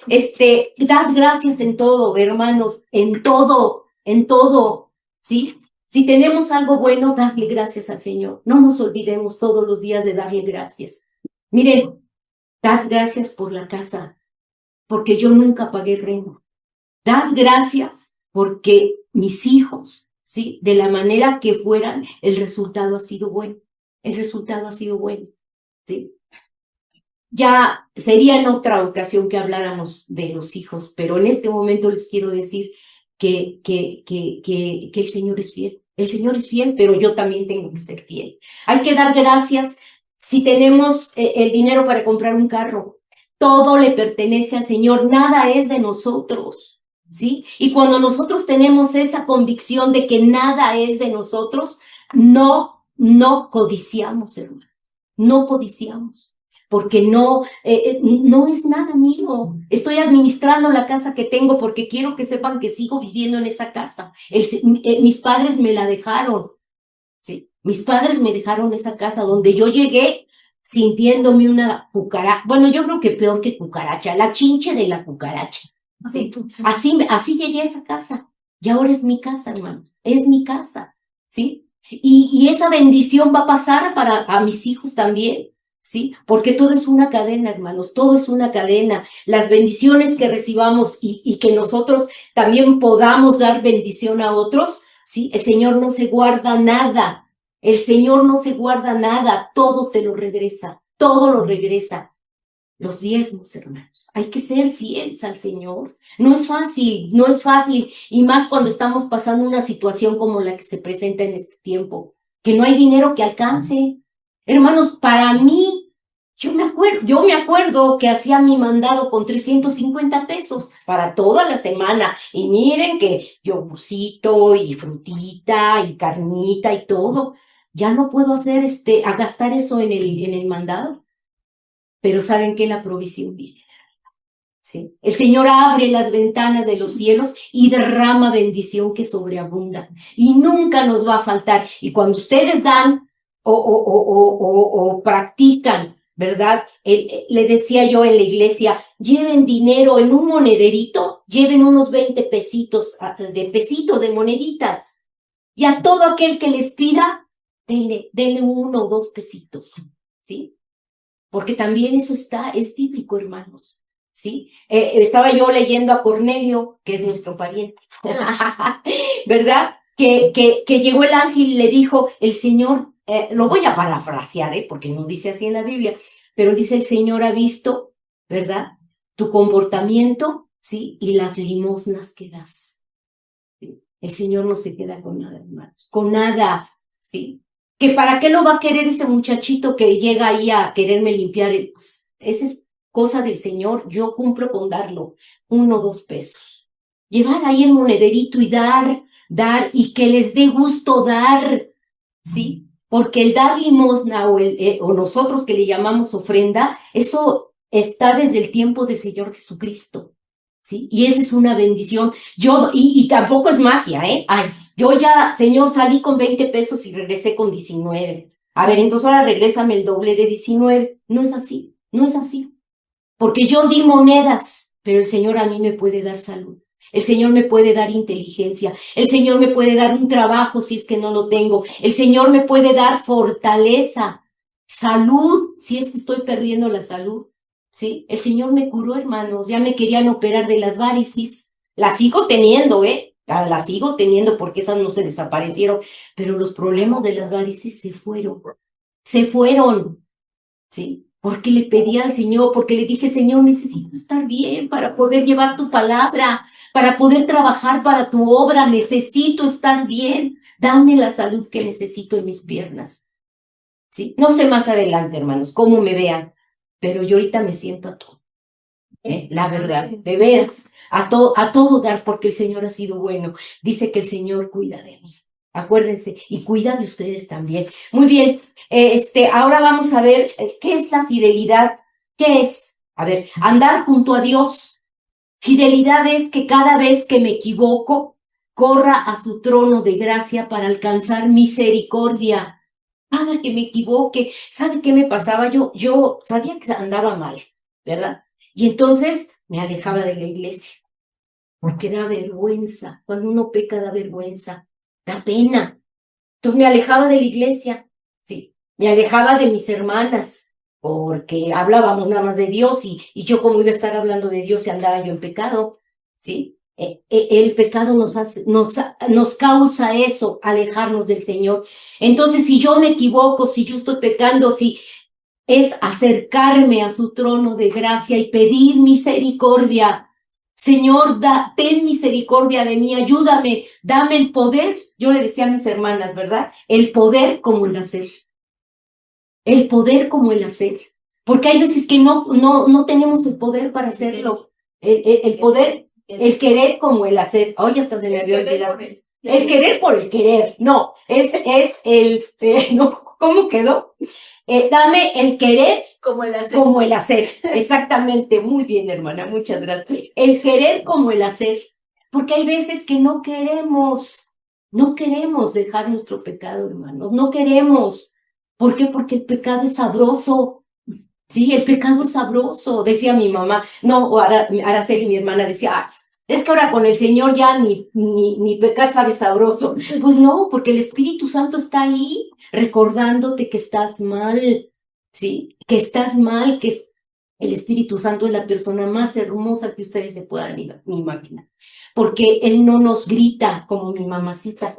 dad gracias en todo, hermanos, en todo, ¿sí? Si tenemos algo bueno, darle gracias al Señor. No nos olvidemos todos los días de darle gracias. Miren, dad gracias por la casa, porque yo nunca pagué renta. Dad gracias porque mis hijos, ¿sí? De la manera que fueran, el resultado ha sido bueno. ¿Sí? Ya sería en otra ocasión que habláramos de los hijos, pero en este momento les quiero decir que el Señor es fiel. El Señor es fiel, pero yo también tengo que ser fiel. Hay que dar gracias si tenemos el dinero para comprar un carro. Todo le pertenece al Señor, nada es de nosotros, ¿sí? Y cuando nosotros tenemos esa convicción de que nada es de nosotros, no codiciamos, hermano. No codiciamos, porque no es nada mío. Estoy administrando la casa que tengo porque quiero que sepan que sigo viviendo en esa casa. Mis padres me la dejaron, ¿sí? Mis padres me dejaron esa casa donde yo llegué sintiéndome una cucaracha. Bueno, yo creo que peor que cucaracha, la chinche de la cucaracha. ¿Sí? Así llegué a esa casa. Y ahora es mi casa, hermanos. Es mi casa, ¿sí? Y esa bendición va a pasar a mis hijos también, ¿sí? Porque todo es una cadena, hermanos, todo es una cadena. Las bendiciones que recibamos y que nosotros también podamos dar bendición a otros, ¿sí? El Señor no se guarda nada. El Señor no se guarda nada, todo te lo regresa, todo lo regresa. Los diezmos, hermanos. Hay que ser fieles al Señor. No es fácil, y más cuando estamos pasando una situación como la que se presenta en este tiempo, que no hay dinero que alcance. Hermanos, para mí, Yo me acuerdo que hacía mi mandado con 350 pesos para toda la semana. Y miren que yogurcito y frutita y carnita y todo. Ya no puedo hacer a gastar eso en el mandado. Pero ¿saben qué? La provisión viene. ¿Sí? El Señor abre las ventanas de los cielos y derrama bendición que sobreabunda. Y nunca nos va a faltar. Y cuando ustedes dan o practican, ¿verdad? Le decía yo en la iglesia, lleven dinero en un monederito, lleven unos 20 pesitos, de moneditas. Y a todo aquel que les pida, denle 1 o 2 pesitos, ¿sí? Porque también eso es bíblico, hermanos, ¿sí? Estaba yo leyendo a Cornelio, que es nuestro pariente, ¿verdad? Que llegó el ángel y le dijo, el Señor, lo voy a parafrasear, porque no dice así en la Biblia, pero dice, el Señor ha visto, ¿verdad? Tu comportamiento, ¿sí? Y las limosnas que das. ¿Sí? El Señor no se queda con nada, hermanos, con nada, ¿sí? Que para qué lo va a querer ese muchachito que llega ahí a quererme limpiar, pues, esa es cosa del Señor, yo cumplo con darlo, 1 o 2 pesos. Llevar ahí el monederito y dar, y que les dé gusto dar, ¿sí? Porque el dar limosna o nosotros que le llamamos ofrenda, eso está desde el tiempo del Señor Jesucristo, ¿sí? Y esa es una bendición. Y tampoco es magia, ¿eh? Ay, yo ya, Señor, salí con 20 pesos y regresé con 19. A ver, entonces ahora regrésame el doble de 19. No es así, no es así. Porque yo di monedas, pero el Señor a mí me puede dar salud. El Señor me puede dar inteligencia. El Señor me puede dar un trabajo si es que no lo tengo. El Señor me puede dar fortaleza, salud, si es que estoy perdiendo la salud. ¿Sí? El Señor me curó, hermanos. Ya me querían operar de las varices. Las sigo teniendo, ¿eh? Las sigo teniendo porque esas no se desaparecieron. Pero los problemas de las varices se fueron. Se fueron. ¿Sí? Porque le pedí al Señor, porque le dije, Señor, necesito estar bien para poder llevar tu palabra, para poder trabajar para tu obra, necesito estar bien, dame la salud que necesito en mis piernas, ¿sí? No sé más adelante, hermanos, cómo me vean, pero yo ahorita me siento a todo, la verdad, de veras, a todo dar, porque el Señor ha sido bueno, dice que el Señor cuida de mí. Acuérdense, y cuida de ustedes también. Muy bien, ahora vamos a ver qué es la fidelidad. ¿Qué es? A ver, andar junto a Dios. Fidelidad es que cada vez que me equivoco, corra a su trono de gracia para alcanzar misericordia. Cada que me equivoque, ¿sabe qué me pasaba? Yo sabía que andaba mal, ¿verdad? Y entonces me alejaba de la iglesia, porque da vergüenza. Cuando uno peca, da vergüenza, da pena. Entonces me alejaba de la iglesia, sí, me alejaba de mis hermanas, porque hablábamos nada más de Dios y yo como iba a estar hablando de Dios si andaba yo en pecado, ¿sí? El pecado nos causa eso, alejarnos del Señor. Entonces, si yo me equivoco, si yo estoy pecando, si es acercarme a su trono de gracia y pedir misericordia. Señor, ten misericordia de mí, ayúdame, dame el poder. Yo le decía a mis hermanas, ¿verdad? El poder como el hacer. El poder como el hacer. Porque hay veces que no tenemos el poder para hacerlo. El poder, el querer como el hacer. Hoy hasta se me había olvidado. El querer por el querer. No, es no, ¿cómo quedó? Dame el querer como el hacer. Como el hacer. Exactamente. Muy bien, hermana. Muchas gracias. El querer como el hacer. Porque hay veces que no queremos dejar nuestro pecado, hermanos. No queremos. ¿Por qué? Porque el pecado es sabroso. Sí, el pecado es sabroso, decía mi mamá. No, Araceli, mi hermana, decía, es que ahora con el Señor ya ni pecar sabe sabroso. Pues no, porque el Espíritu Santo está ahí recordándote que estás mal, ¿sí? Que estás mal, el Espíritu Santo es la persona más hermosa que ustedes se puedan ni imaginar. Porque Él no nos grita como mi mamacita.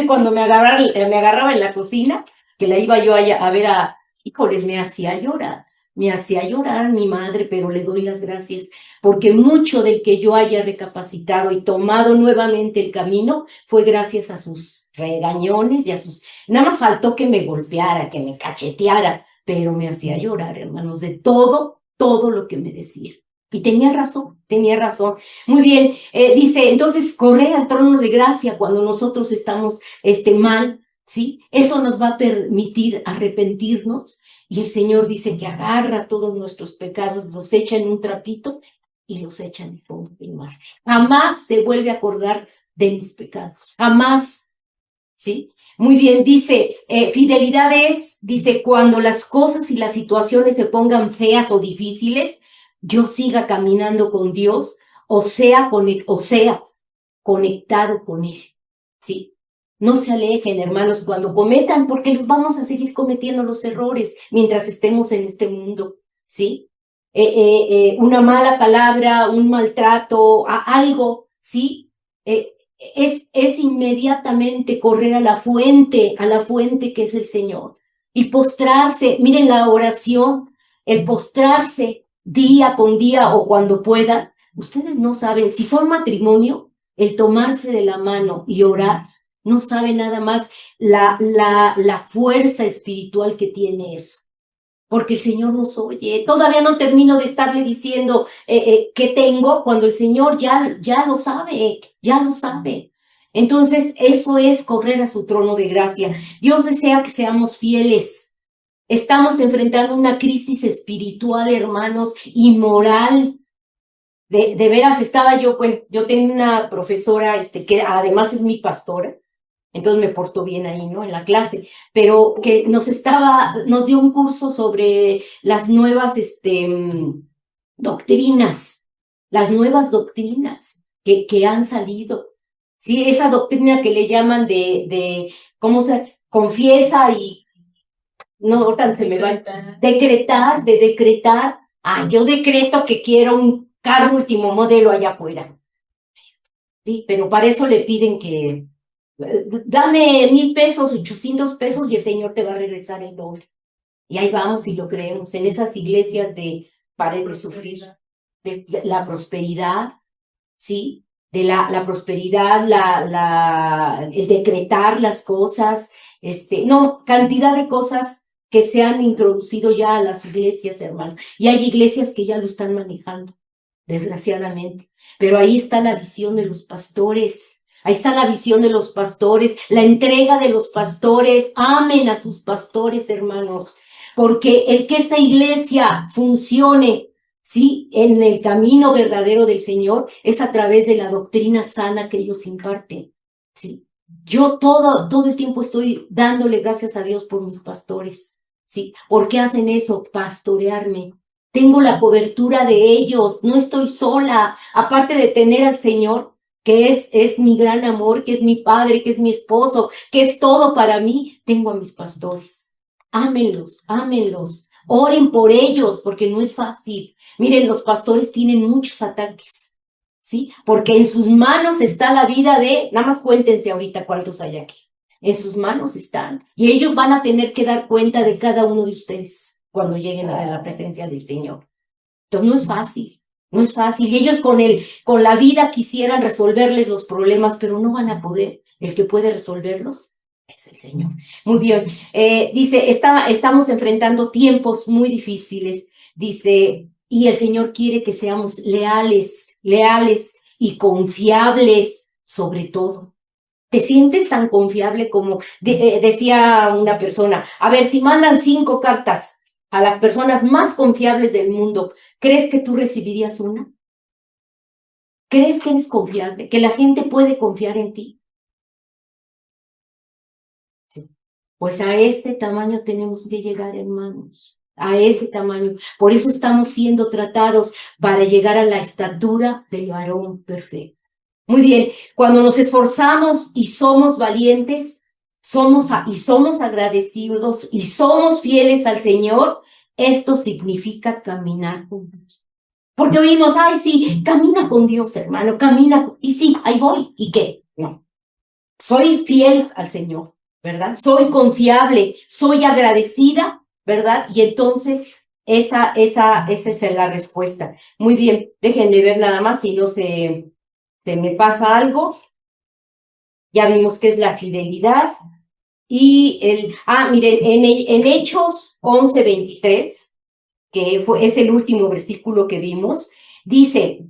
Cuando me agarraba en la cocina, que la iba yo a ver híjoles, me hacía llorar. Me hacía llorar mi madre, pero le doy las gracias, porque mucho del que yo haya recapacitado y tomado nuevamente el camino fue gracias a sus regañones y a sus... Nada más faltó que me golpeara, que me cacheteara, pero me hacía llorar, hermanos, de todo lo que me decía. Y tenía razón, tenía razón. Muy bien, dice, entonces, correr al trono de gracia cuando nosotros estamos mal, ¿sí? Eso nos va a permitir arrepentirnos. Y el Señor dice que agarra todos nuestros pecados, los echa en un trapito y los echa en el fondo del mar. Jamás se vuelve a acordar de mis pecados, jamás, ¿sí? Muy bien, dice, fidelidad es, dice, cuando las cosas y las situaciones se pongan feas o difíciles, yo siga caminando con Dios, o sea, conectado con Él, ¿sí? No se alejen, hermanos, cuando cometan, porque los vamos a seguir cometiendo los errores mientras estemos en este mundo, ¿sí? Una mala palabra, un maltrato, algo, ¿sí? Es inmediatamente correr a la fuente que es el Señor, y postrarse. Miren, la oración, el postrarse día con día o cuando pueda. Ustedes no saben, si son matrimonio, el tomarse de la mano y orar, no sabe nada más la fuerza espiritual que tiene eso, porque el Señor nos oye. Todavía no termino de estarle diciendo qué tengo, cuando el Señor ya lo sabe, ya lo sabe. Entonces, eso es correr a su trono de gracia. Dios desea que seamos fieles. Estamos enfrentando una crisis espiritual, hermanos, y moral. De veras, bueno, yo tengo una profesora que además es mi pastora, entonces me porto bien ahí, ¿no? En la clase, pero que nos dio un curso sobre las nuevas doctrinas, las nuevas doctrinas que han salido. Sí, esa doctrina que le llaman ¿cómo se? Confiesa y, no, ahorita se me va. De decretar. Ah, yo decreto que quiero un carro último modelo allá afuera. Sí, pero para eso le piden que dame 1,000 pesos, 800 pesos, y el Señor te va a regresar el doble. Y ahí vamos y lo creemos, en esas iglesias de pare de sufrir, de la prosperidad, ¿sí? De la prosperidad, el decretar las cosas, no, cantidad de cosas que se han introducido ya a las iglesias, hermano. Y hay iglesias que ya lo están manejando, desgraciadamente. Pero ahí está la visión de los pastores. Ahí está la visión de los pastores, la entrega de los pastores. Amen a sus pastores, hermanos, porque el que esta iglesia funcione, sí, en el camino verdadero del Señor, es a través de la doctrina sana que ellos imparten, sí. Yo todo el tiempo estoy dándole gracias a Dios por mis pastores, sí. ¿Por qué hacen eso? Pastorearme. Tengo la cobertura de ellos, no estoy sola, aparte de tener al Señor, que es mi gran amor, que es mi padre, que es mi esposo, que es todo para mí. Tengo a mis pastores. Ámenlos, ámenlos. Oren por ellos, porque no es fácil. Miren, los pastores tienen muchos ataques, ¿sí? Porque en sus manos está la vida nada más cuéntense ahorita cuántos hay aquí. En sus manos están. Y ellos van a tener que dar cuenta de cada uno de ustedes cuando lleguen a la presencia del Señor. Entonces no es fácil, no es fácil. Y ellos con la vida quisieran resolverles los problemas, pero no van a poder. El que puede resolverlos es el Señor. Muy bien. Dice, estamos enfrentando tiempos muy difíciles. Dice, y el Señor quiere que seamos leales y confiables sobre todo. ¿Te sientes tan confiable como decía una persona? A ver, si mandan 5 cartas a las personas más confiables del mundo, ¿crees que tú recibirías una? ¿Crees que eres confiable? ¿Que la gente puede confiar en ti? Sí. Pues a ese tamaño tenemos que llegar, hermanos. A ese tamaño. Por eso estamos siendo tratados para llegar a la estatura del varón perfecto. Muy bien, cuando nos esforzamos y somos valientes, somos agradecidos y somos fieles al Señor, esto significa caminar con Dios. Porque oímos, ay, sí, camina con Dios, hermano, camina. Y sí, ahí voy. ¿Y qué? No. Soy fiel al Señor, ¿verdad? Soy confiable, soy agradecida, ¿verdad? Y entonces esa es la respuesta. Muy bien, déjenme ver nada más si no se me pasa algo. Ya vimos que es la fidelidad, Miren, en Hechos 11:23, es el último versículo que vimos, dice,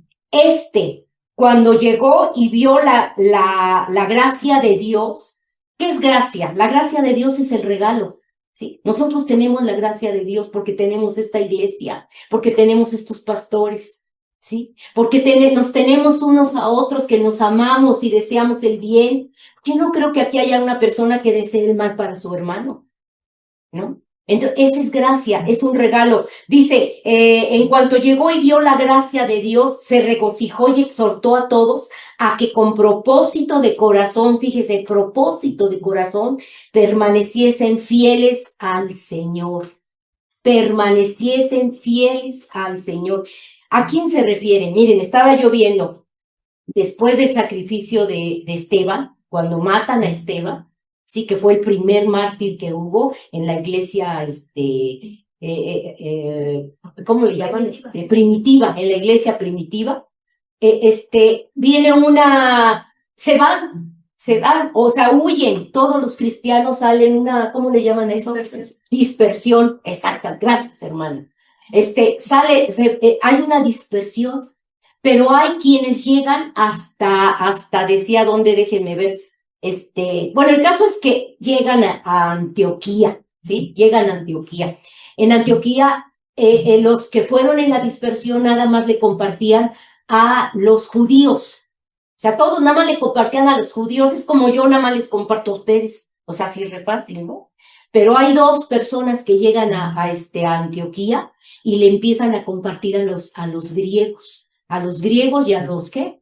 cuando llegó y vio la gracia de Dios. ¿Qué es gracia? La gracia de Dios es el regalo, ¿sí? Nosotros tenemos la gracia de Dios porque tenemos esta iglesia, porque tenemos estos pastores, ¿sí? Porque nos tenemos unos a otros que nos amamos y deseamos el bien. Yo no creo que aquí haya una persona que desee el mal para su hermano, ¿no? Entonces, esa es gracia, es un regalo. Dice, en cuanto llegó y vio la gracia de Dios, se regocijó y exhortó a todos a que con propósito de corazón, fíjese, propósito de corazón, permaneciesen fieles al Señor. Permaneciesen fieles al Señor. ¿A quién se refiere? Miren, estaba yo viendo, después del sacrificio de Esteban, cuando matan a Esteban, sí, que fue el primer mártir que hubo en la iglesia, ¿cómo le llaman? Primitiva, en la iglesia primitiva. Viene se van, o sea, huyen, todos los cristianos salen ¿cómo le llaman eso? Dispersión, exacta, gracias, hermana. Hay una dispersión, pero hay quienes llegan decía dónde, déjenme ver. Bueno, el caso es que llegan a Antioquía, ¿sí? Llegan a Antioquía. En Antioquía, los que fueron en la dispersión nada más le compartían a los judíos. O sea, todos nada más le compartían a los judíos. Es como yo nada más les comparto a ustedes. O sea, sí es re fácil, ¿no? Pero hay dos personas que llegan a Antioquía y le empiezan a compartir a los griegos. A los griegos y a los que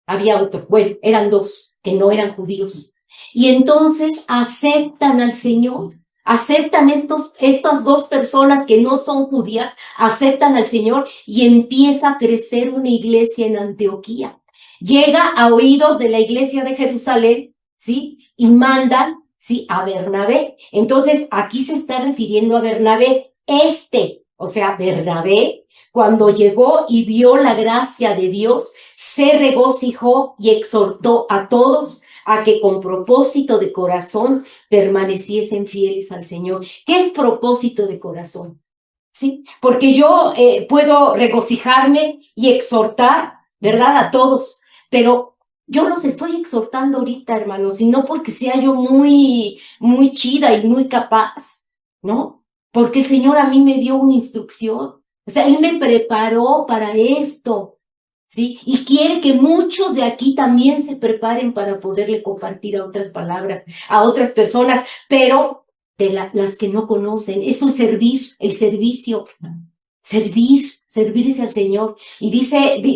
había otro, bueno, eran dos que no eran judíos. Y entonces aceptan al Señor, aceptan estas dos personas que no son judías, aceptan al Señor y empieza a crecer una iglesia en Antioquía. Llega a oídos de la iglesia de Jerusalén, ¿sí? Y mandan, ¿sí? A Bernabé. Entonces aquí se está refiriendo a Bernabé, o sea, Bernabé, cuando llegó y vio la gracia de Dios, se regocijó y exhortó a todos a que con propósito de corazón permaneciesen fieles al Señor. ¿Qué es propósito de corazón? ¿Sí? Porque yo puedo regocijarme y exhortar, ¿verdad? A todos, pero yo los estoy exhortando ahorita, hermanos, y no porque sea yo muy, muy chida y muy capaz, ¿no? Porque el Señor a mí me dio una instrucción. O sea, Él me preparó para esto, ¿sí? Y quiere que muchos de aquí también se preparen para poderle compartir a otras palabras, a otras personas, pero de las que no conocen. Eso es servir, el servicio. Servirse al Señor. Y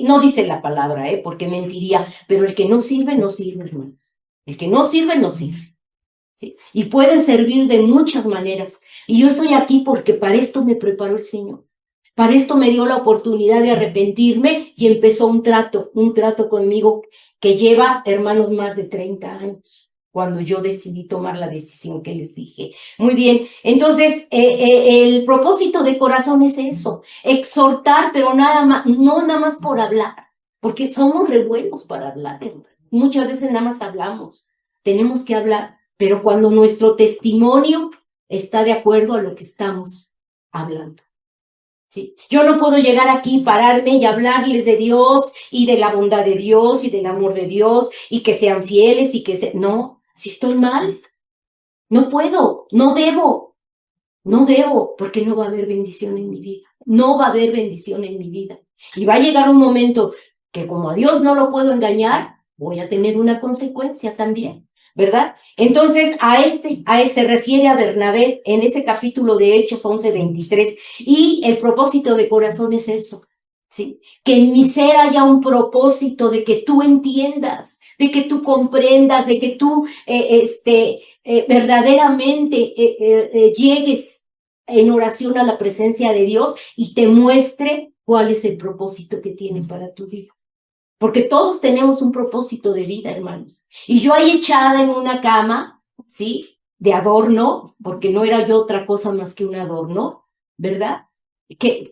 no dice la palabra, porque mentiría, pero el que no sirve, no sirve, hermanos. El que no sirve, no sirve. ¿Sí? Y pueden servir de muchas maneras. Y yo estoy aquí porque para esto me preparó el Señor. Para esto me dio la oportunidad de arrepentirme y empezó un trato conmigo que lleva, hermanos, más de 30 años, cuando yo decidí tomar la decisión que les dije. Muy bien, entonces el propósito de corazón es eso, exhortar, pero no nada más por hablar, porque somos re buenos para hablar, hermanos. Muchas veces nada más hablamos, tenemos que hablar, pero cuando nuestro testimonio está de acuerdo a lo que estamos hablando. ¿Sí? Yo no puedo llegar aquí, pararme y hablarles de Dios y de la bondad de Dios y del amor de Dios y que sean fieles y no, si estoy mal, no puedo, no debo, porque no va a haber bendición en mi vida, no va a haber bendición en mi vida. Y va a llegar un momento que como a Dios no lo puedo engañar, voy a tener una consecuencia también, ¿verdad? Entonces, se refiere a Bernabé en ese capítulo de Hechos 11:23, y el propósito de corazón es eso, ¿sí? Que en mi ser haya un propósito de que tú entiendas, de que tú comprendas, de que tú verdaderamente llegues en oración a la presencia de Dios y te muestre cuál es el propósito que tiene para tu vida. Porque todos tenemos un propósito de vida, hermanos. Y yo ahí echada en una cama, ¿sí? De adorno, porque no era yo otra cosa más que un adorno, ¿verdad? Que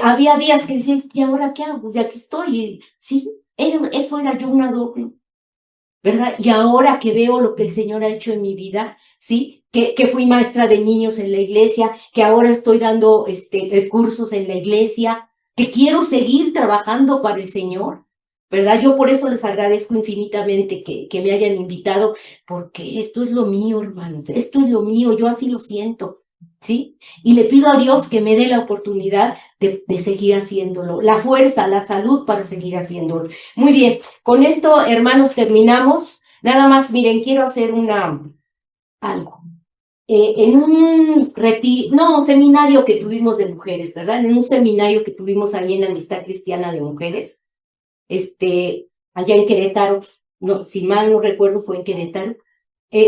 había días que decía, ¿y ahora qué hago? Ya que estoy, sí, eso era yo un adorno. ¿verdad? Y ahora que veo lo que el Señor ha hecho en mi vida, ¿sí? Que fui maestra de niños en la iglesia, que ahora estoy dando cursos en la iglesia, que quiero seguir trabajando para el Señor, ¿verdad? Yo por eso les agradezco infinitamente que me hayan invitado, porque esto es lo mío, hermanos, esto es lo mío, yo así lo siento, ¿sí? Y le pido a Dios que me dé la oportunidad de seguir haciéndolo, la fuerza, la salud para seguir haciéndolo. Muy bien, con esto, hermanos, terminamos. Nada más, miren, quiero hacer algo. En un seminario que tuvimos de mujeres, ¿verdad? En un seminario que tuvimos ahí en la Amistad Cristiana de Mujeres, allá en Querétaro, no, si mal no recuerdo, fue en Querétaro,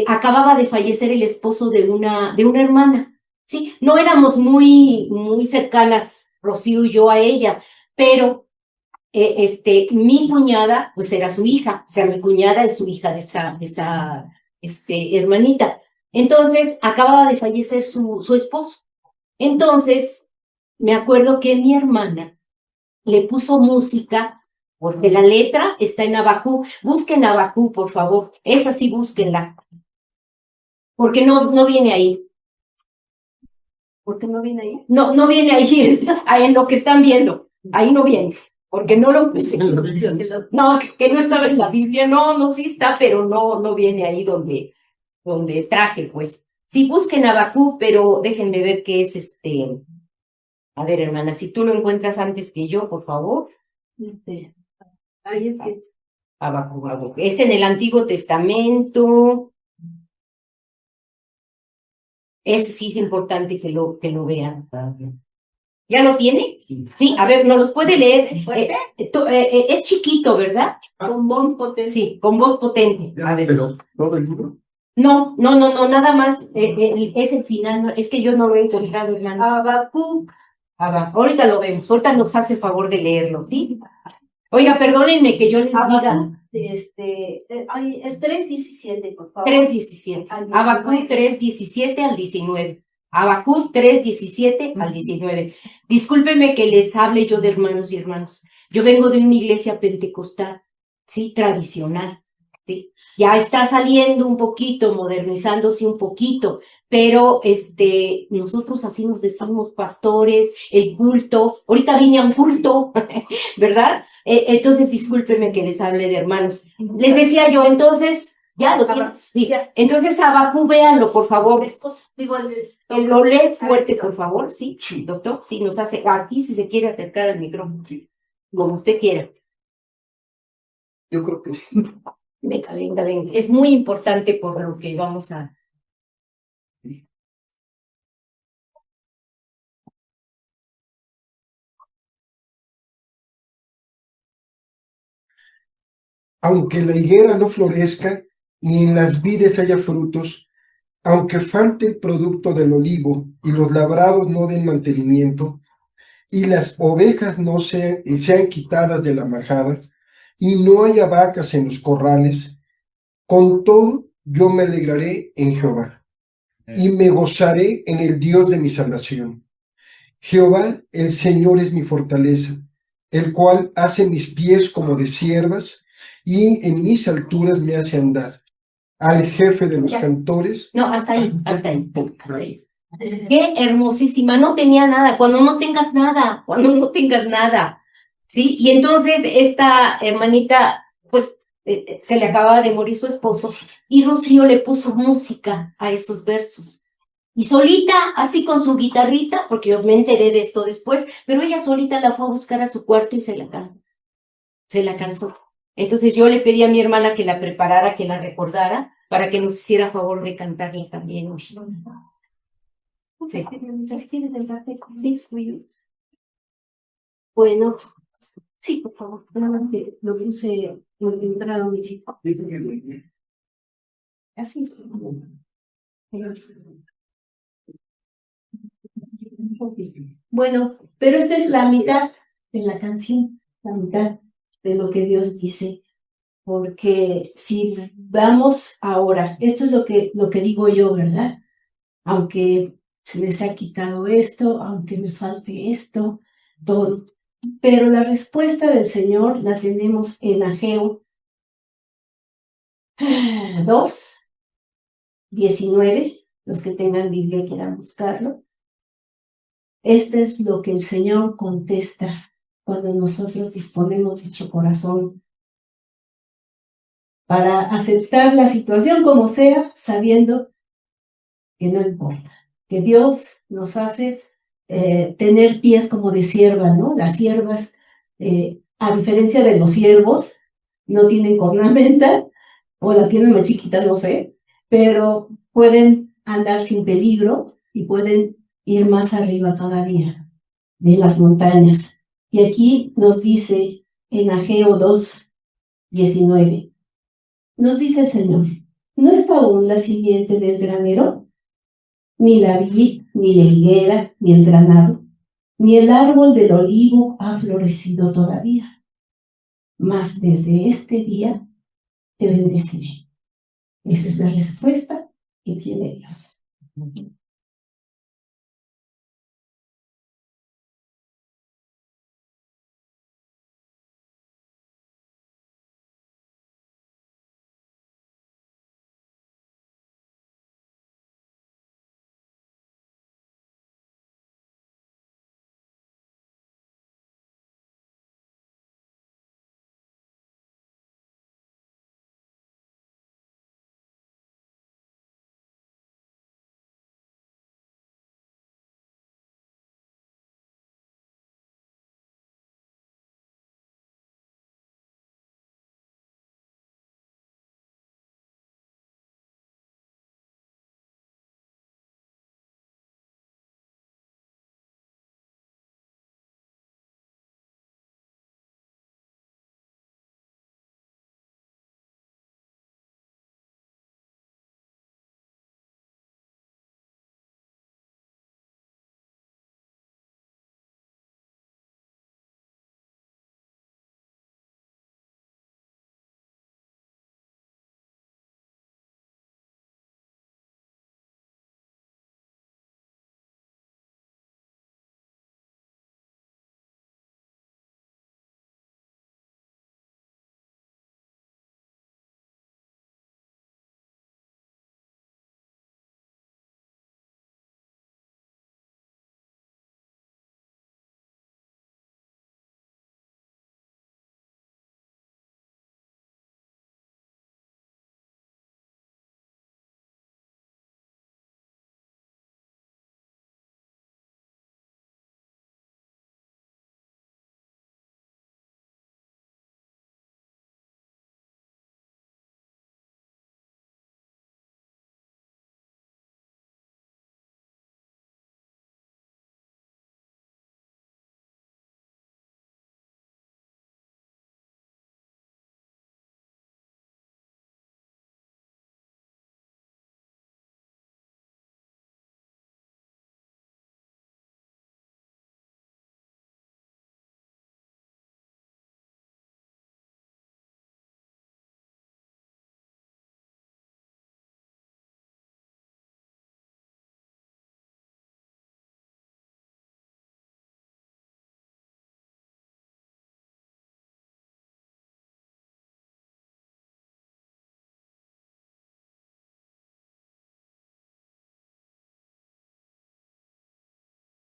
acababa de fallecer el esposo de una hermana, ¿sí? No éramos muy cercanas, Rocío y yo, a ella, pero mi cuñada, pues era su hija, o sea, mi cuñada es su hija de esta hermanita. Entonces, acababa de fallecer su esposo. Entonces, me acuerdo que mi hermana le puso música, porque la letra está en Abacú. Busquen Abacú, por favor. Esa sí, búsquenla, porque no viene ahí. ¿Por qué no viene ahí? No, no viene ahí, en lo que están viendo. Ahí no viene, porque no lo puse. No, que no estaba en la Biblia, no, sí está, pero no viene ahí donde traje, pues. Sí, busquen Abacú, pero déjenme ver qué es A ver, hermana, si tú lo encuentras antes que yo, por favor. Ahí es que. Abacú. Es en el Antiguo Testamento. Ese sí es importante que lo vean. ¿Ya lo tiene? Sí, a ver, ¿nos los puede leer? Es chiquito, ¿verdad? Con voz potente. Sí, con voz potente. A ver. ¿Pero todo el libro? No, nada más es el final, es que yo no lo he encontrado, hermano. Habacuc. Ahorita lo vemos, ahorita nos hace el favor de leerlo, ¿sí? Oiga, perdónenme que yo les diga. Es 3:17, por favor. 3:17. Habacuc 3:17 al 19. Habacuc 3:17 al 19. Discúlpeme que les hable yo de hermanos y hermanos. Yo vengo de una iglesia pentecostal, ¿sí? Tradicional, ¿sí? Ya está saliendo un poquito, modernizándose un poquito, pero nosotros así nos decimos pastores, el culto. Ahorita vine a un culto, ¿verdad? Entonces, discúlpeme que les hable de hermanos. Les decía yo, entonces, ya lo tienes. Sí. Entonces, Abacú, véanlo, por favor. Lo lee fuerte, por favor, ¿sí? Doctor, sí, nos hace aquí si se quiere acercar al micrófono, como usted quiera. Yo creo que sí. Venga. Es muy importante por lo que vamos a. Aunque la higuera no florezca, ni en las vides haya frutos, aunque falte el producto del olivo y los labrados no den mantenimiento, y las ovejas no sean quitadas de la majada, y no haya vacas en los corrales, con todo yo me alegraré en Jehová, y me gozaré en el Dios de mi salvación. Jehová, el Señor, es mi fortaleza, el cual hace mis pies como de ciervas, y en mis alturas me hace andar. Al jefe de los cantores. No, hasta ahí. Gracias. Qué hermosísima, no tenía nada, cuando no tengas nada, ¿sí? Y entonces esta hermanita, pues, se le acababa de morir su esposo, y Rocío le puso música a esos versos. Y solita, así con su guitarrita, porque yo me enteré de esto después, pero ella solita la fue a buscar a su cuarto y se la cantó. Entonces yo le pedí a mi hermana que la preparara, que la recordara, para que nos hiciera favor de cantarla también hoy. Sí. Sí, bueno, sí, por favor. Nada más que lo puse en entrada. Así es. Bueno, pero esta es la mitad de la canción, la mitad de lo que Dios dice. Porque si vamos ahora, esto es lo que digo yo, ¿verdad? Aunque se les ha quitado esto, aunque me falte esto, todo. Pero la respuesta del Señor la tenemos en Ageo 2:19, los que tengan Biblia y quieran buscarlo. Este es lo que el Señor contesta cuando nosotros disponemos dicho corazón para aceptar la situación como sea, sabiendo que no importa, que Dios nos hace tener pies como de sierva, ¿no? Las siervas, a diferencia de los siervos, no tienen cornamenta, o la tienen más chiquita, no sé, pero pueden andar sin peligro y pueden ir más arriba todavía de las montañas. Y aquí nos dice en Ageo 2:19, nos dice el Señor, ¿no está aún la simiente del granero? Ni la vid, ni la higuera, ni el granado, ni el árbol del olivo ha florecido todavía. Mas desde este día te bendeciré. Esa es la respuesta que tiene Dios.